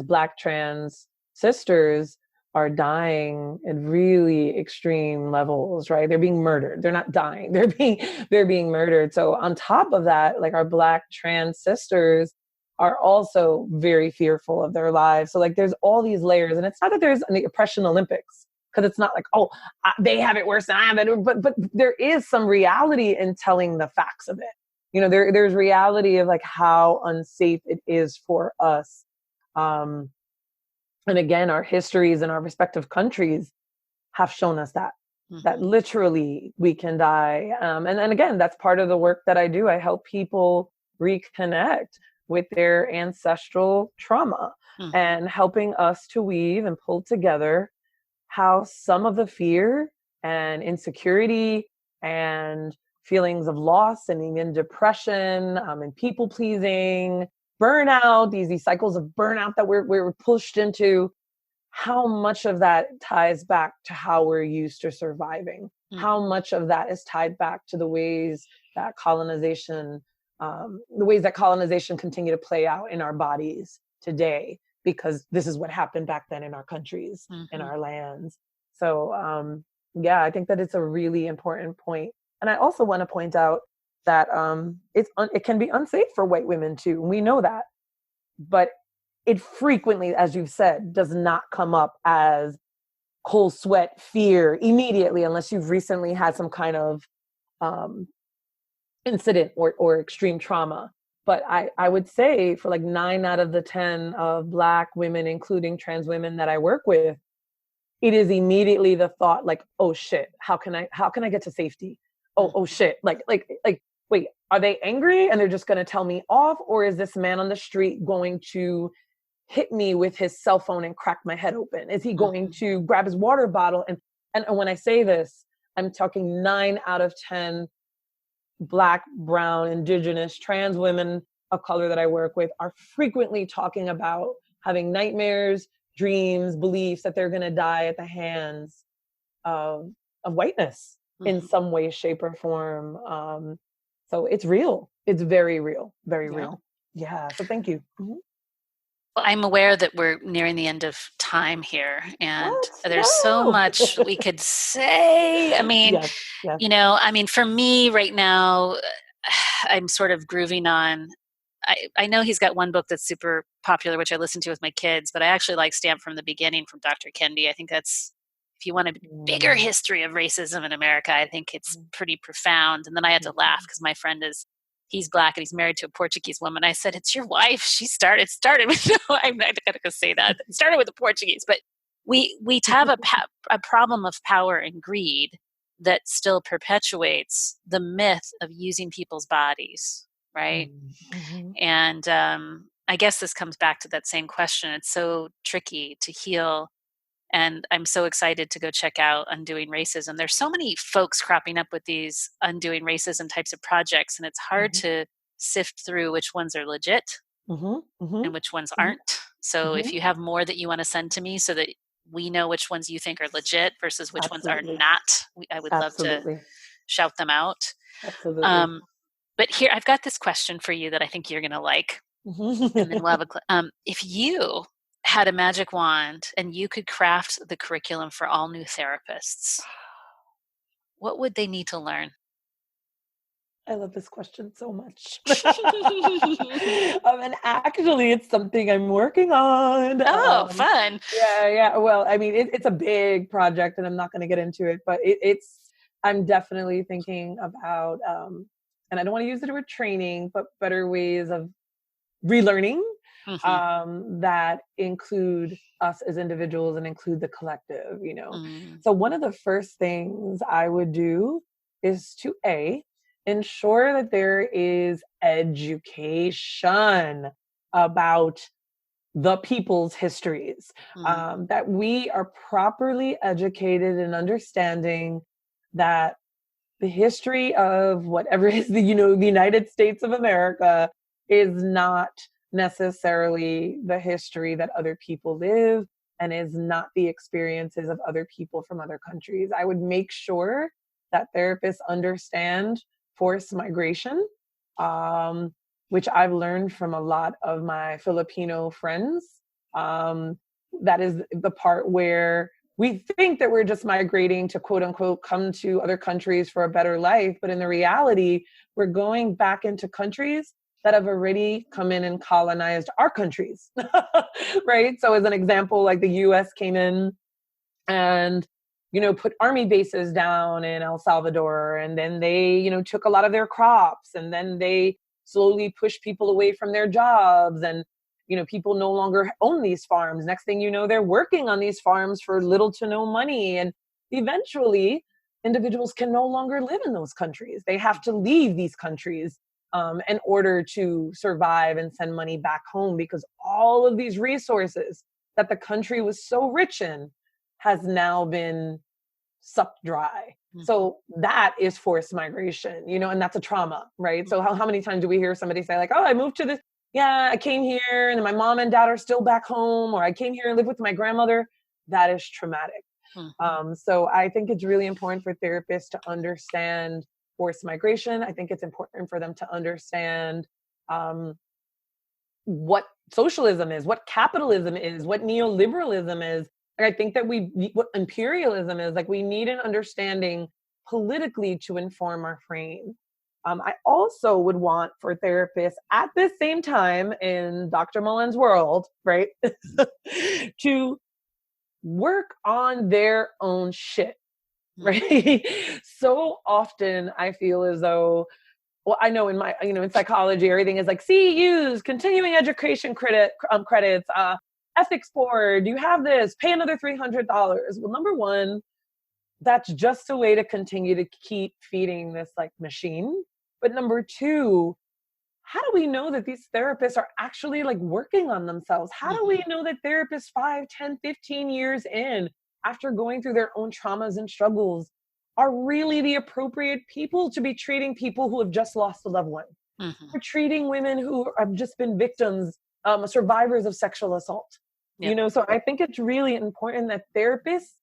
Black trans sisters are dying at really extreme levels, right? They're being murdered. They're not dying. They're being murdered. So on top of that, like our Black trans sisters are also very fearful of their lives. So like there's all these layers, and it's not that there's an oppression Olympics, because it's not like, oh, they have it worse than I have it, but there is some reality in telling the facts of it. There's reality of like how unsafe it is for us. Um, and again, our histories and our respective countries have shown us that Mm-hmm. literally we can die. And again, that's part of the work that I do. I help people reconnect with their ancestral trauma Mm-hmm. and helping us to weave and pull together how some of the fear and insecurity and feelings of loss and even depression, and people pleasing, burnout, these cycles of burnout that we're pushed into, how much of that ties back to how we're used to surviving, how Mm-hmm. much of that is tied back to the ways that colonization continue to play out in our bodies today, because this is what happened back then in our countries, in Mm-hmm. our lands. So yeah, I think that it's a really important point. And I also want to point out that it can be unsafe for white women too. We know that, but it frequently, as you've said, does not come up as cold sweat fear immediately unless you've recently had some kind of um, incident or extreme trauma. But I would say for like 9 out of the 10 of Black women, including trans women that I work with, it is immediately the thought like, oh shit, how can I get to safety? Oh shit, like wait, are they angry and they're just going to tell me off, or is this man on the street going to hit me with his cell phone and crack my head open? Is he going Mm-hmm. to grab his water bottle? And when I say this, I'm talking 9 out of 10 Black, brown, indigenous, trans women of color that I work with are frequently talking about having nightmares, dreams, beliefs that they're going to die at the hands of, of whiteness in Mm-hmm. some way, shape, or form. So it's real. It's very real, very Yeah. real. Yeah. So thank you. Mhm. Well, I'm aware that we're nearing the end of time here, and What? there's so No. much we could say. Yes. Yes. For me right now, I'm sort of grooving on. I know he's got one book that's super popular, which I listen to with my kids, but I actually like Stamped from the Beginning from Dr. Kendi. I think that's, if you want a bigger history of racism in America, I think it's pretty profound. And then I had to laugh because my friend he's Black and he's married to a Portuguese woman. I said, it's your wife. She started with, no, I'm not going to say that. It started with the Portuguese, but we have a problem of power and greed that still perpetuates the myth of using people's bodies, right? Mm-hmm. And I guess this comes back to that same question. It's so tricky to heal. And I'm so excited to go check out Undoing Racism. There's so many folks cropping up with these Undoing Racism types of projects, and it's hard to sift through which ones are legit and which ones aren't. So if you have more that you want to send to me so that we know which ones you think are legit versus which ones are not, I would love to shout them out. Absolutely. But here, I've got this question for you that I think you're going to like. And then we'll have if you had a magic wand and you could craft the curriculum for all new therapists, what would they need to learn? I love this question so much. And actually, it's something I'm working on. Oh, fun. Yeah. Well, I mean, it's a big project and I'm not going to get into it, but I'm definitely thinking about, and I don't want to use the word training, but better ways of relearning that include us as individuals and include the collective, So one of the first things I would do is to ensure that there is education about the people's histories, that we are properly educated in understanding that the history of whatever is the United States of America is not necessarily the history that other people live and is not the experiences of other people from other countries. I would make sure that therapists understand forced migration, which I've learned from a lot of my Filipino friends. That is the part where we think that we're just migrating to quote unquote come to other countries for a better life. But in the reality, we're going back into countries that have already come in and colonized our countries, right? So as an example, like the US came in and, put army bases down in El Salvador. And then they, took a lot of their crops, and then they slowly pushed people away from their jobs. And, people no longer own these farms. Next thing you know, they're working on these farms for little to no money. And eventually individuals can no longer live in those countries. They have to leave these countries in order to survive and send money back home, because all of these resources that the country was so rich in has now been sucked dry. So that is forced migration, and that's a trauma, right? So how many times do we hear somebody say like, oh, I moved to this, I came here and my mom and dad are still back home, or I came here and lived with my grandmother. That is traumatic. So I think it's really important for therapists to understand forced migration. I think it's important for them to understand what socialism is, what capitalism is, what neoliberalism is. And I think that what imperialism is, like we need an understanding politically to inform our frame. I also would want for therapists at the same time in Dr. Mullan's world, right, to work on their own shit, right? So often I feel as though, well, I know in my, in psychology, everything is like CEUs, continuing education credits, ethics board, you have this, pay another $300. Well, number one, that's just a way to continue to keep feeding this like machine. But number two, how do we know that these therapists are actually like working on themselves? How do we know that therapists 5, 10, 15 years in, after going through their own traumas and struggles, are really the appropriate people to be treating people who have just lost a loved one, or treating women who have just been victims, survivors of sexual assault? So I think it's really important that therapists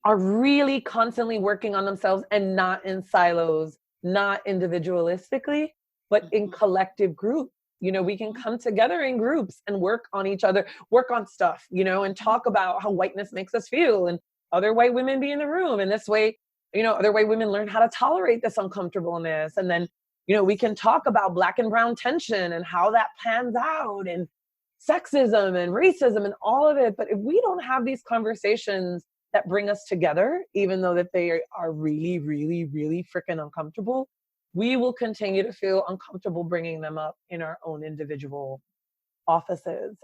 are really constantly working on themselves, and not in silos, not individualistically, but in collective group. We can come together in groups and work on each other, work on stuff, and talk about how whiteness makes us feel, and other white women be in the room. And this way, other white women learn how to tolerate this uncomfortableness. And then, we can talk about Black and brown tension and how that pans out, and sexism and racism and all of it. But if we don't have these conversations that bring us together, even though that they are really, really, really freaking uncomfortable, we will continue to feel uncomfortable bringing them up in our own individual offices.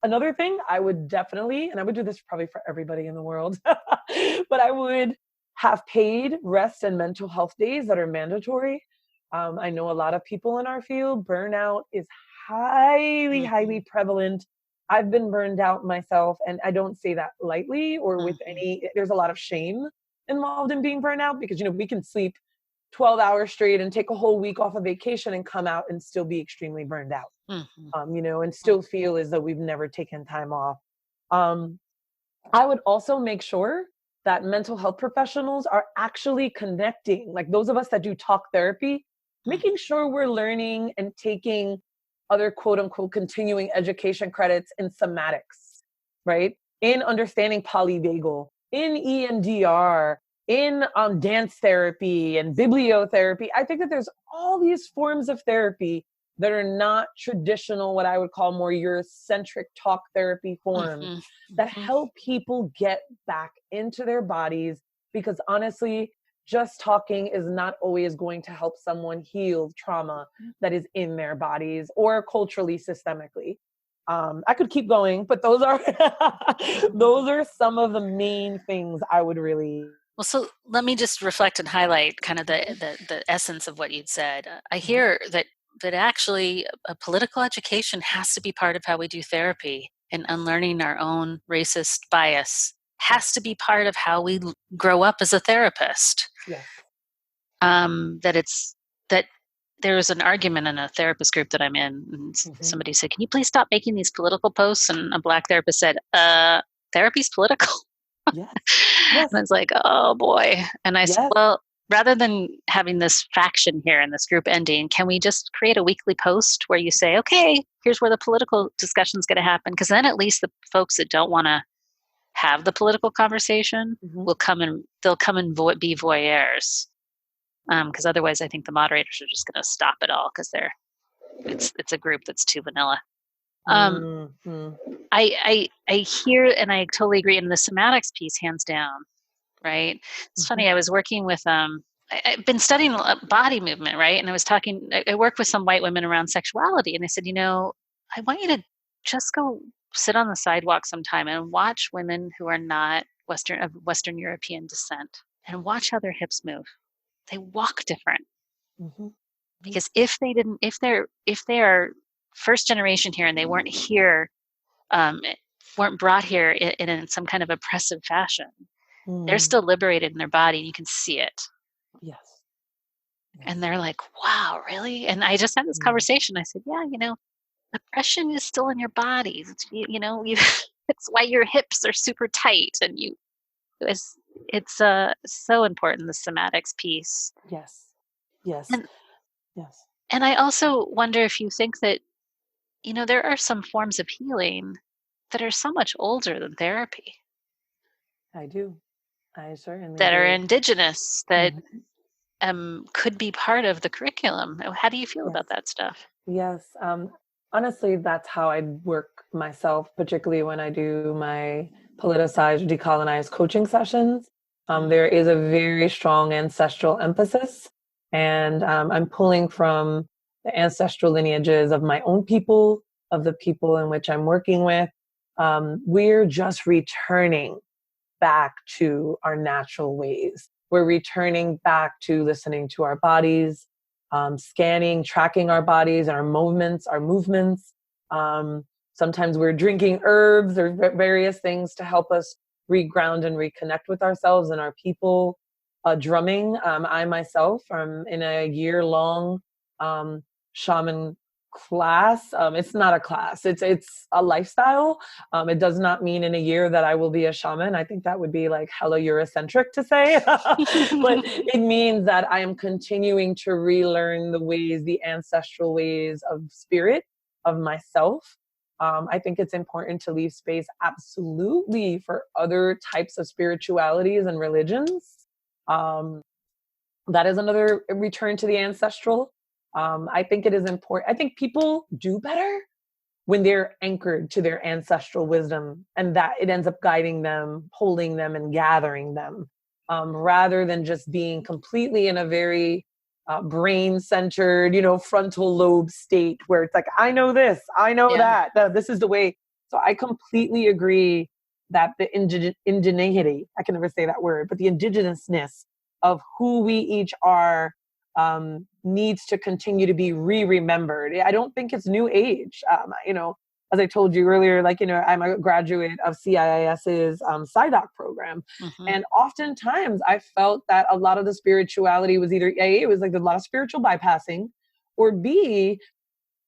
Another thing I would definitely, and I would do this probably for everybody in the world, but I would have paid rest and mental health days that are mandatory. I know a lot of people in our field, burnout is highly, highly Mhm. prevalent. I've been burned out myself, and I don't say that lightly or with Mhm. any, there's a lot of shame involved in being burned out because, we can sleep 12 hours straight and take a whole week off of vacation and come out and still be extremely burned out, Mhm. and still feel as though we've never taken time off. Um, I would also make sure that mental health professionals are actually connecting, like those of us that do talk therapy, Mhm. making sure we're learning and taking other quote unquote continuing education credits in somatics, right? In understanding polyvagal, in EMDR, in dance therapy and bibliotherapy. I think that there's all these forms of therapy that are not traditional, what I would call more Eurocentric talk therapy forms Mhm. that Mhm. help people get back into their bodies. Because honestly, just talking is not always going to help someone heal trauma that is in their bodies or culturally, systemically. I could keep going, but those are those are some of the main things I would really. Well, so let me just reflect and highlight kind of the essence of what you'd said. I Mhm. hear that actually a political education has to be part of how we do therapy, and unlearning our own racist bias Yes, has to be part of how we grow up as a therapist. yes. That it's that there was an argument in a therapist group that I'm in, and Mhm. somebody said, "Can you please stop making these political posts?" And a black therapist said, "Therapy's political." Yes, And I yes, was like, "Oh boy." And I said, yes. "Well, rather than having this faction here and this group ending, can we just create a weekly post where you say, okay, here's where the political discussion is going to happen? Because then at least the folks that don't want to have the political conversation Mhm. will come and they'll come and be voyeurs. Because otherwise, I think the moderators are just going to stop it all because it's a group that's too vanilla." Um, Mhm. I hear and I totally agree. In the somatics piece, hands down, right? It's Mhm. funny. I was working with I've been studying body movement, right? And I was talking. I work with some white women around sexuality, and they said, I want you to just go sit on the sidewalk sometime and watch women who are not Western European descent, and watch how their hips move. They walk different Mhm. Mhm. because if they are first generation here and they weren't here, um, weren't brought here in some kind of oppressive fashion, they're Mm. still liberated in their body and you can see it. Yes, And yes. they're like, wow, really? And I just had this Mm. conversation. I said, yeah, oppression is still in your bodies. It's why your hips are super tight. And it's, it's so important, the somatics piece. Yes, yes, And, yes. and I also wonder if you think that, there are some forms of healing that are so much older than therapy, I do. I certainly that are do. indigenous, that Mhm. could be part of the curriculum. How do you feel Yes. about that stuff? Yes. Honestly, that's how I work myself, particularly when I do my politicized, decolonized coaching sessions. There is a very strong ancestral emphasis, and I'm pulling from the ancestral lineages of my own people, of the people in which I'm working with. We're just returning back to our natural ways. We're returning back to listening to our bodies, scanning, tracking our bodies and our movements. Sometimes we're drinking herbs or various things to help us reground and reconnect with ourselves and our people. Drumming. I myself am in a year-long shaman class. It's not a class. It's a lifestyle. It does not mean in a year that I will be a shaman. I think that would be like hella Eurocentric to say. But it means that I am continuing to relearn the ways, the ancestral ways of spirit, of myself. I think it's important to leave space absolutely for other types of spiritualities and religions. Um, that is another return to the ancestral. I think it is important. I think people do better when they're anchored to their ancestral wisdom and that it ends up guiding them, holding them, and gathering them, rather than just being completely in a very brain-centered, frontal lobe state where it's like, I know this, I know Yeah. that this is the way. So I completely agree that the indigeneity, I can never say that word, but the indigenousness of who we each are needs to continue to be remembered. I don't think it's new age. As I told you earlier, I'm a graduate of CIIS's SciDoc program. Mm-hmm. And oftentimes I felt that a lot of the spirituality was either A, it was like a lot of spiritual bypassing, or B,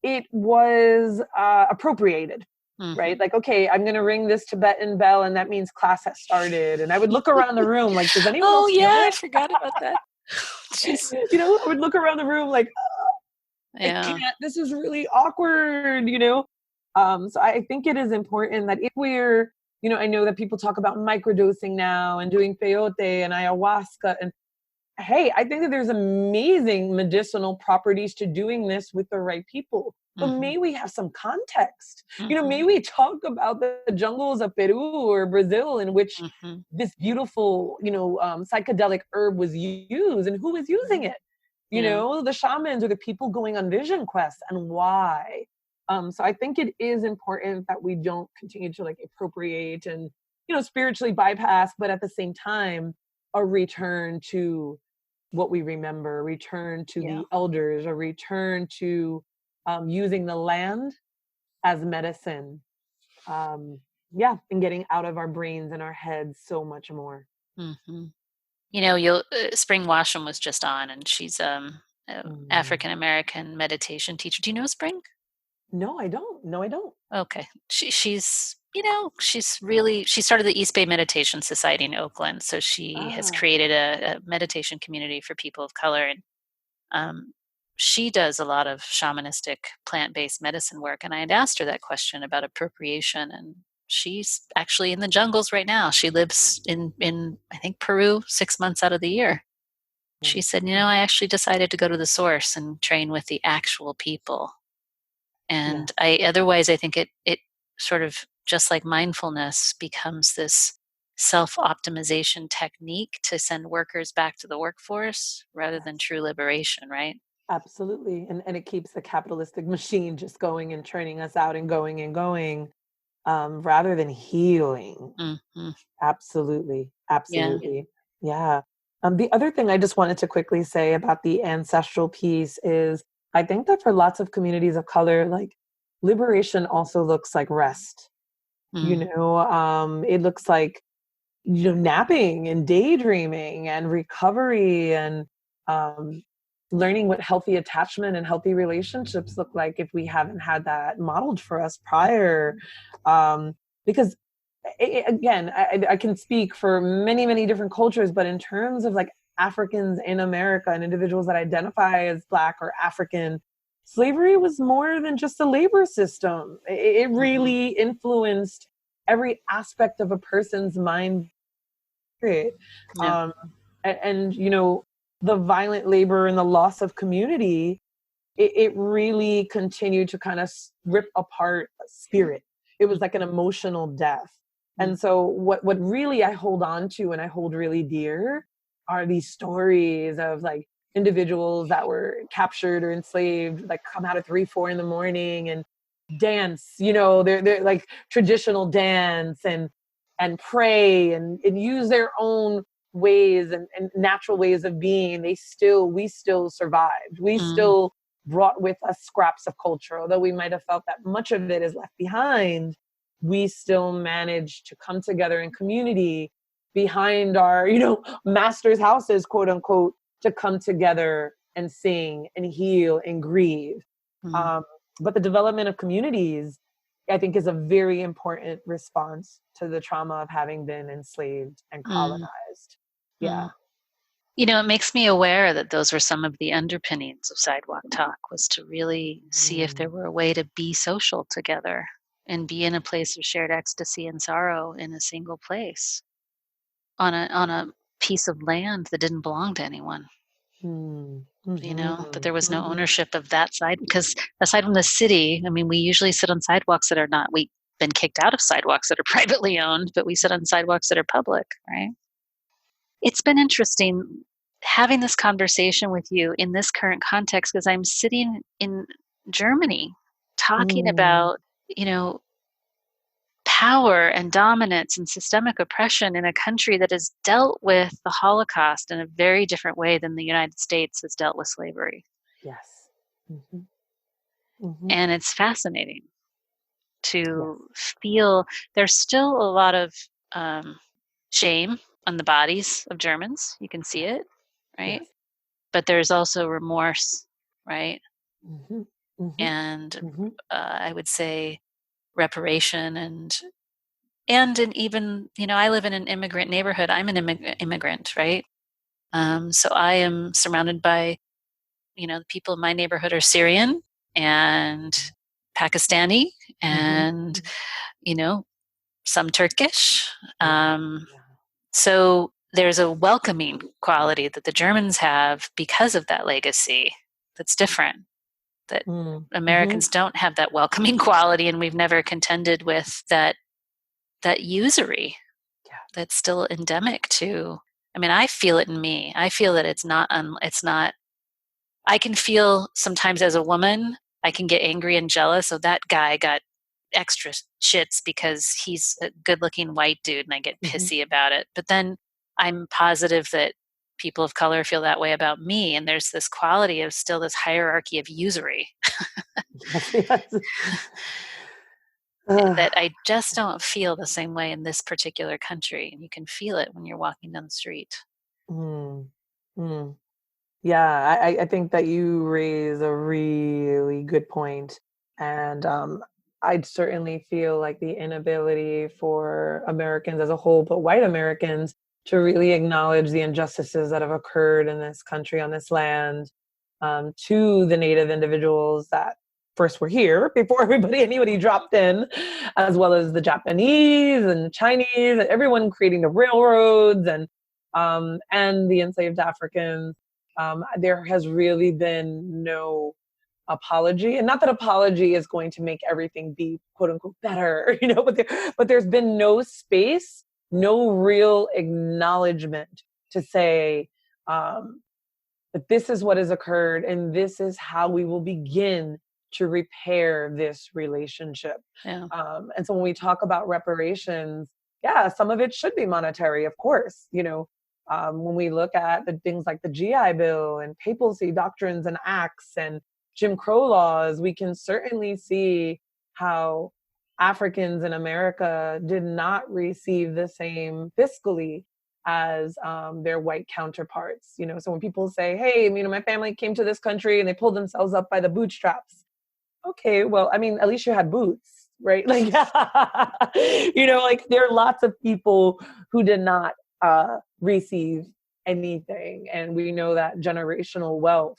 it was appropriated. Mm-hmm. Right? Like, okay, I'm going to ring this Tibetan bell and that means class has started. And I would look around the room like, does anyone else feel I it? forgot about that. Jeez. I would look around the room like, I Yeah. can't, this is really awkward, So I think it is important that if we're, I know that people talk about microdosing now and doing peyote and ayahuasca, and hey, I think that there's amazing medicinal properties to doing this with the right people. But Mm-hmm. may we have some context? Mm-hmm. May we talk about the jungles of Peru or Brazil in which Mm-hmm. this beautiful, psychedelic herb was used, and who is using it? The shamans or the people going on vision quests, and why. So I think it is important that we don't continue to appropriate and, spiritually bypass, but at the same time, a return to what we remember, a return to the elders, a return to using the land as medicine. And getting out of our brains and our heads so much more. Mm-hmm. You'll Spring Washam was just on, and she's African American meditation teacher. Do you know Spring? No, I don't. Okay, she's she started the East Bay Meditation Society in Oakland, so she has created a meditation community for people of color, and she does a lot of shamanistic plant-based medicine work. And I had asked her that question about appropriation, and she's actually in the jungles right now. She lives in I think Peru 6 months out of the year. She said, I actually decided to go to the source and train with the actual people. And otherwise I think it sort of, just like mindfulness, becomes this self-optimization technique to send workers back to the workforce rather than true liberation, right? Absolutely. And it keeps the capitalistic machine just going and churning us out and going, rather than healing. Mm-hmm. Absolutely. Yeah. The other thing I just wanted to quickly say about the ancestral piece is I think that for lots of communities of color, liberation also looks like rest. It looks like, napping and daydreaming and recovery and learning what healthy attachment and healthy relationships look like if we haven't had that modeled for us prior. Because again, I can speak for many, many different cultures, but in terms of Africans in America and individuals that identify as Black or African, slavery was more than just a labor system. It really influenced every aspect of a person's mind. Yeah. And the violent labor and the loss of community, it really continued to kind of rip apart spirit. It was like an emotional death. And so what really I hold on to and I hold really dear are these stories of individuals that were captured or enslaved, come out at 3-4 in the morning and dance, they're like traditional dance and pray and use their own ways and natural ways of being. We still survived. We still brought with us scraps of culture. Although we might have felt that much of it is left behind, we still managed to come together in community behind our, master's houses, quote unquote, to come together and sing and heal and grieve. But the development of communities, I think, is a very important response to the trauma of having been enslaved and colonized. Yeah. It makes me aware that those were some of the underpinnings of Sidewalk Talk, was to really see if there were a way to be social together and be in a place of shared ecstasy and sorrow in a single place on a piece of land that didn't belong to anyone. That there was no ownership of that side, because aside from the city, I mean, we usually sit on sidewalks that are not, we've been kicked out of sidewalks that are privately owned, but we sit on sidewalks that are public, right? It's been interesting. having this conversation with you in this current context because I'm sitting in Germany talking Mm, about, you know, power and dominance and systemic oppression in a country that has dealt with the Holocaust in a very different way than the United States has dealt with slavery. yes. Hmm. Hmm. And it's fascinating Yes. to feel there's still a lot of um, shame on the bodies of Germans. You can see Yes. it, right? Yes. But there's also remorse, right? Hmm. Hmm. And Hmm. I would say reparation and even, you know, I live in an immigrant neighborhood. I'm an immigrant, right? So I am surrounded by, you know, the people in my neighborhood are Syrian and Pakistani Hmm. and, you know, some Turkish. Yeah. Um, Yeah. so there's a welcoming quality that the Germans have because of that legacy that's different, that Mm-hmm. Americans don't have that welcoming quality, and we've never contended with that usury Yeah. that's still endemic to. I mean, I feel it in me. I feel that it's not. I can feel sometimes as a woman, I can get angry and jealous. So that guy got extra shits because he's a good-looking white dude, and I get Hmm. pissy about it. But then I'm positive that people of color feel that way about me, and there's this quality of still this hierarchy of usury Yes. Yes. Uh, that I just don't feel the same way in this particular country. And you can feel it when you're walking down the street. mm, mm. Yeah, I think that you raise a really good point. And I'd certainly feel like the inability for Americans as a whole, but white Americans, to really acknowledge the injustices that have occurred in this country, on this land, to the Native individuals that first were here before anybody dropped in, as well as the Japanese and Chinese, and everyone creating the railroads and the enslaved Africans. There has really been no apology, and not that apology is going to make everything be quote unquote better, but there's been no space, no real acknowledgement to say um, that this is what has occurred and this is how we will begin to repair this relationship. Yeah. And so when we talk about reparations, yeah, some of it should be monetary, of course. When we look at the things like the GI Bill and papacy doctrines and acts and Jim Crow laws, we can certainly see how Africans in America did not receive the same fiscally as their white counterparts. So when people say, "Hey, my family came to this country and they pulled themselves up by the bootstraps," okay, well, I mean, at least you had boots, right? Like, like there are lots of people who did not receive anything, and we know that generational wealth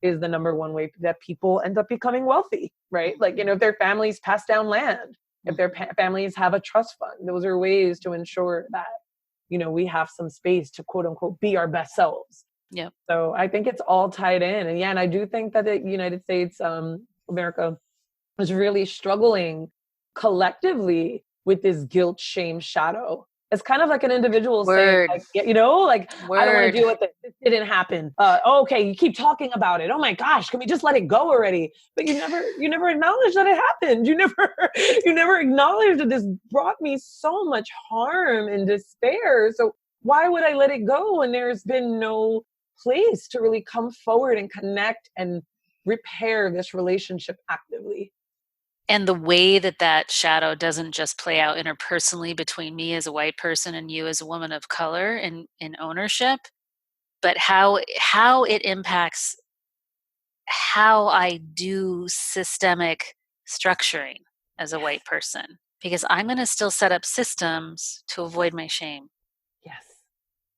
is the number one way that people end up becoming wealthy, right? Like, if their families pass down land, if their Mhm. families have a trust fund, those are ways to ensure that we have some space to quote unquote be our best selves. Yep. So I think it's all tied in. And yeah, and I do think that the United States, America, is really struggling collectively with this guilt, shame, shadow. It's kind of like an individual saying, Word. like, like, I don't want to Word. deal with it. It didn't happen. Okay, you keep talking about it. Oh my gosh, can we just let it go already? But you never acknowledge that it happened. You never acknowledge that this brought me so much harm and despair. So why would I let it go when there's been no place to really come forward and connect and repair this relationship actively? And the way that shadow doesn't just play out interpersonally between me as a white person and you as a woman of color in ownership, but how it impacts how I do systemic structuring as a Yes, white person. Because I'm going to still set up systems to avoid my shame. yes,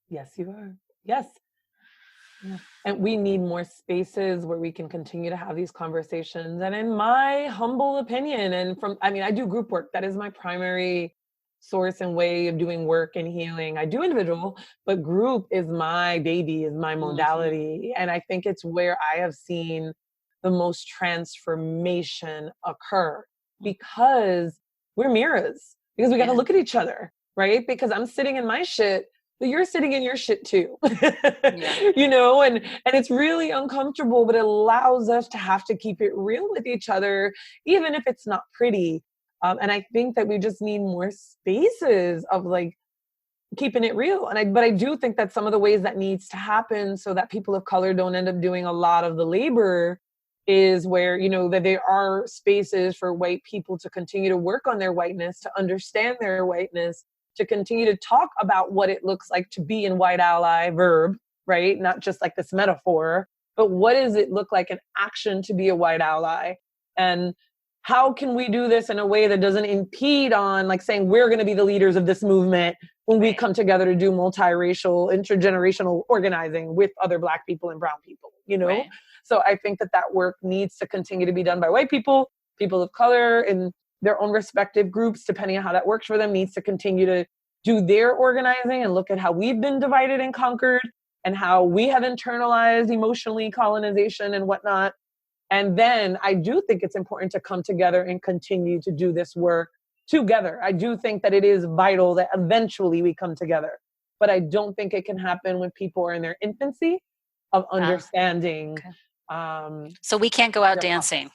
yes, you are. Yes, yeah. And we need more spaces where we can continue to have these conversations. And in my humble opinion, I do group work. That is my primary source and way of doing work and healing. I do individual, but group is my baby, is my Mhm. modality. And I think it's where I have seen the most transformation occur Mm. because we're mirrors, because we got to Yeah. look at each other, right? Because I'm sitting in my shit but you're sitting in your shit too. Yeah. And it's really uncomfortable, but it allows us to have to keep it real with each other, even if it's not pretty. And I think that we just need more spaces of like keeping it real. But I do think that some of the ways that needs to happen so that people of color don't end up doing a lot of the labor is where, that there are spaces for white people to continue to work on their whiteness, to understand their whiteness, to continue to talk about what it looks like to be in white ally verb, right? Not just like this metaphor, but what does it look like in action to be a white ally? And how can we do this in a way that doesn't impede on like saying we're going to be the leaders of this movement when we come together to do multiracial, intergenerational organizing with other Black people and brown people, Right. So I think that work needs to continue to be done by white people, people of color in their own respective groups, depending on how that works for them, needs to continue to do their organizing and look at how we've been divided and conquered and how we have internalized emotionally colonization and whatnot. And then I do think it's important to come together and continue to do this work together. I do think that it is vital that eventually we come together, but I don't think it can happen when people are in their infancy of understanding. Okay. So we can't go out dancing.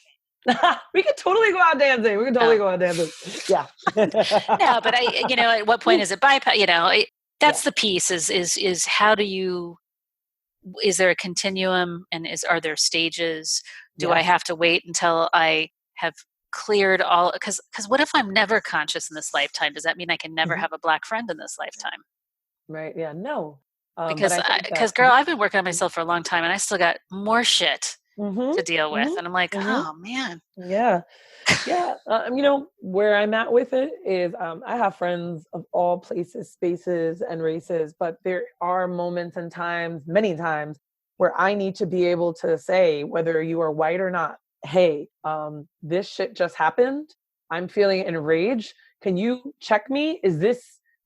We could totally go out dancing. We could totally go out dancing. Yeah. No, but at what point is it bypass? That's the piece is how do you, is there a continuum and are there stages? Do I have to wait until I have cleared all, because what if I'm never conscious in this lifetime? Does that mean I can never have a Black friend in this lifetime? Right. Yeah. No. Because girl, I've been working on myself for a long time and I still got more shit to deal with. And I'm like, oh man. Yeah. Yeah. Where I'm at with it is I have friends of all places, spaces, and races, but there are moments and times, many times, where I need to be able to say, whether you are white or not, hey, this shit just happened. I'm feeling enraged. Can you check me?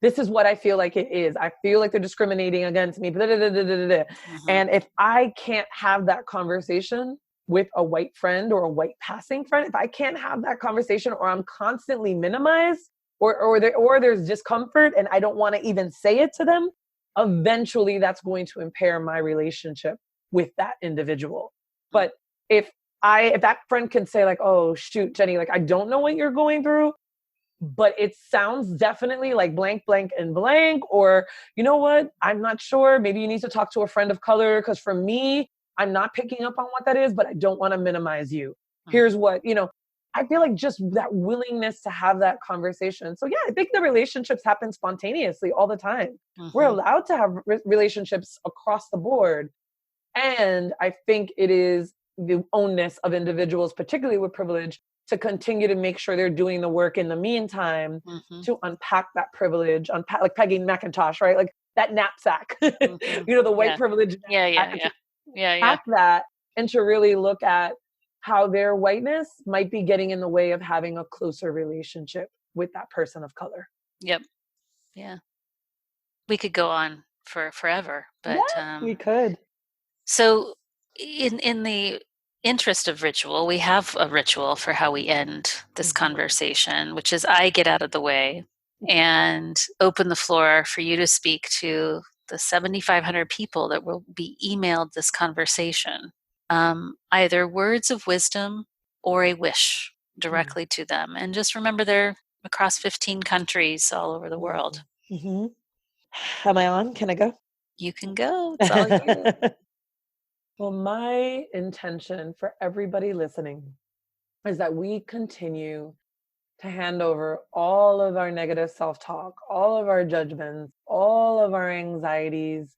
This is what I feel like it is. I feel like they're discriminating against me. And if I can't have that conversation with a white friend or a white passing friend, if I can't have that conversation, or I'm constantly minimized, or there's discomfort and I don't want to even say it to them, eventually that's going to impair my relationship with that individual. But if that friend can say like, oh shoot, Jenny, like I don't know what you're going through, but it sounds definitely like blank, blank, and blank, or you know what, I'm not sure, maybe you need to talk to a friend of color, because for me, I'm not picking up on what that is, but I don't want to minimize you. Here's what, I feel like just that willingness to have that conversation. So yeah, I think the relationships happen spontaneously all the time. We're allowed to have relationships across the board. And I think it is the onus of individuals, particularly with privilege, to continue to make sure they're doing the work in the meantime to unpack that privilege, like Peggy McIntosh, right? Like that knapsack, the white privilege. Unpack that and to really look at how their whiteness might be getting in the way of having a closer relationship with that person of color. Yep. Yeah. We could go on for forever, but we could. So in the interest of ritual, we have a ritual for how we end this conversation, which is I get out of the way and open the floor for you to speak to the 7,500 people that will be emailed this conversation, either words of wisdom or a wish directly to them. And just remember they're across 15 countries all over the world. Am I on? Can I go? You can go. It's all you. Well, my intention for everybody listening is that we continue to hand over all of our negative self-talk, all of our judgments, all of our anxieties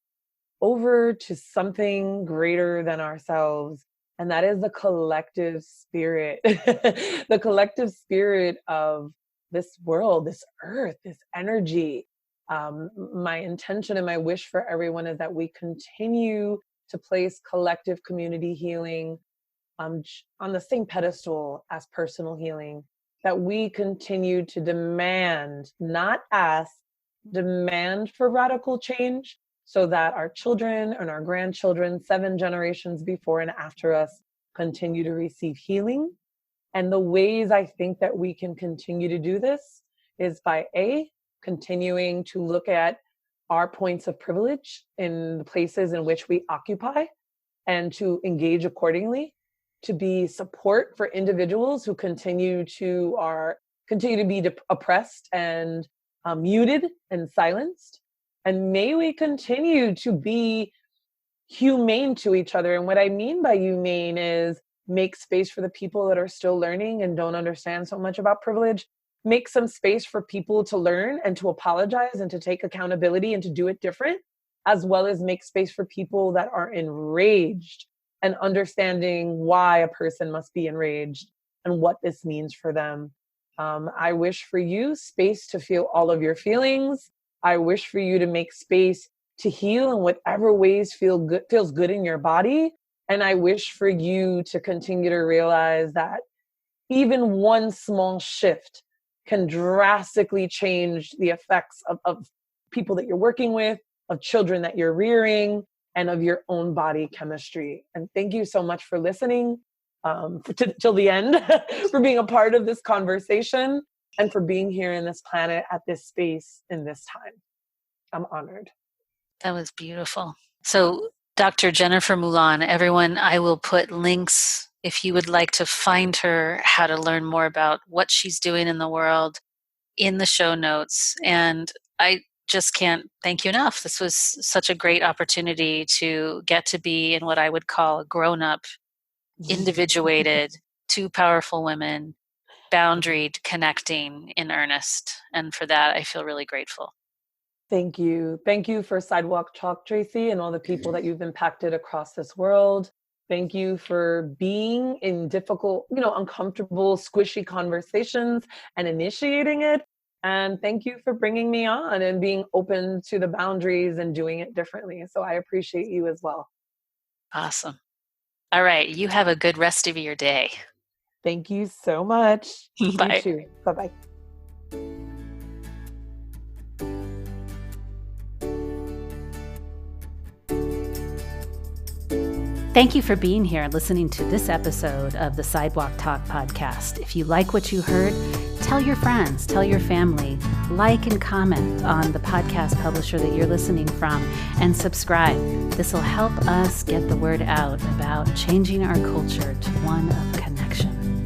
over to something greater than ourselves. And that is the collective spirit, the collective spirit of this world, this earth, this energy. My intention and my wish for everyone is that we continue to place collective community healing on the same pedestal as personal healing, that we continue to demand, not ask, demand for radical change, so that our children and our grandchildren, 7 generations before and after us, continue to receive healing. And the ways I think that we can continue to do this is by continuing to look at our points of privilege in the places in which we occupy and to engage accordingly, to be support for individuals who continue to be oppressed and muted and silenced. And may we continue to be humane to each other. And what I mean by humane is make space for the people that are still learning and don't understand so much about privilege. Make some space for people to learn and to apologize and to take accountability and to do it different, as well as make space for people that are enraged and understanding why a person must be enraged and what this means for them. I wish for you space to feel all of your feelings. I wish for you to make space to heal in whatever ways feels good in your body. And I wish for you to continue to realize that even one small shift can drastically change the effects of people that you're working with, of children that you're rearing, and of your own body chemistry. And thank you so much for listening till the end, for being a part of this conversation, and for being here in this planet at this space in this time. I'm honored. That was beautiful. So Dr. Jennifer Mullan, everyone, I will put links if you would like to find her, how to learn more about what she's doing in the world, in the show notes. And I just can't thank you enough. This was such a great opportunity to get to be in what I would call a grown-up, individuated, two powerful women, boundaried, connecting in earnest. And for that, I feel really grateful. Thank you. Thank you for Sidewalk Talk, Traci, and all the people that you've impacted across this world. Thank you for being in difficult, uncomfortable, squishy conversations and initiating it. And thank you for bringing me on and being open to the boundaries and doing it differently. So I appreciate you as well. Awesome. All right. You have a good rest of your day. Thank you so much. Bye. You too. Bye-bye. Thank you for being here and listening to this episode of the Sidewalk Talk podcast. If you like what you heard, tell your friends, tell your family, like and comment on the podcast publisher that you're listening from, and subscribe. This will help us get the word out about changing our culture to one of connection.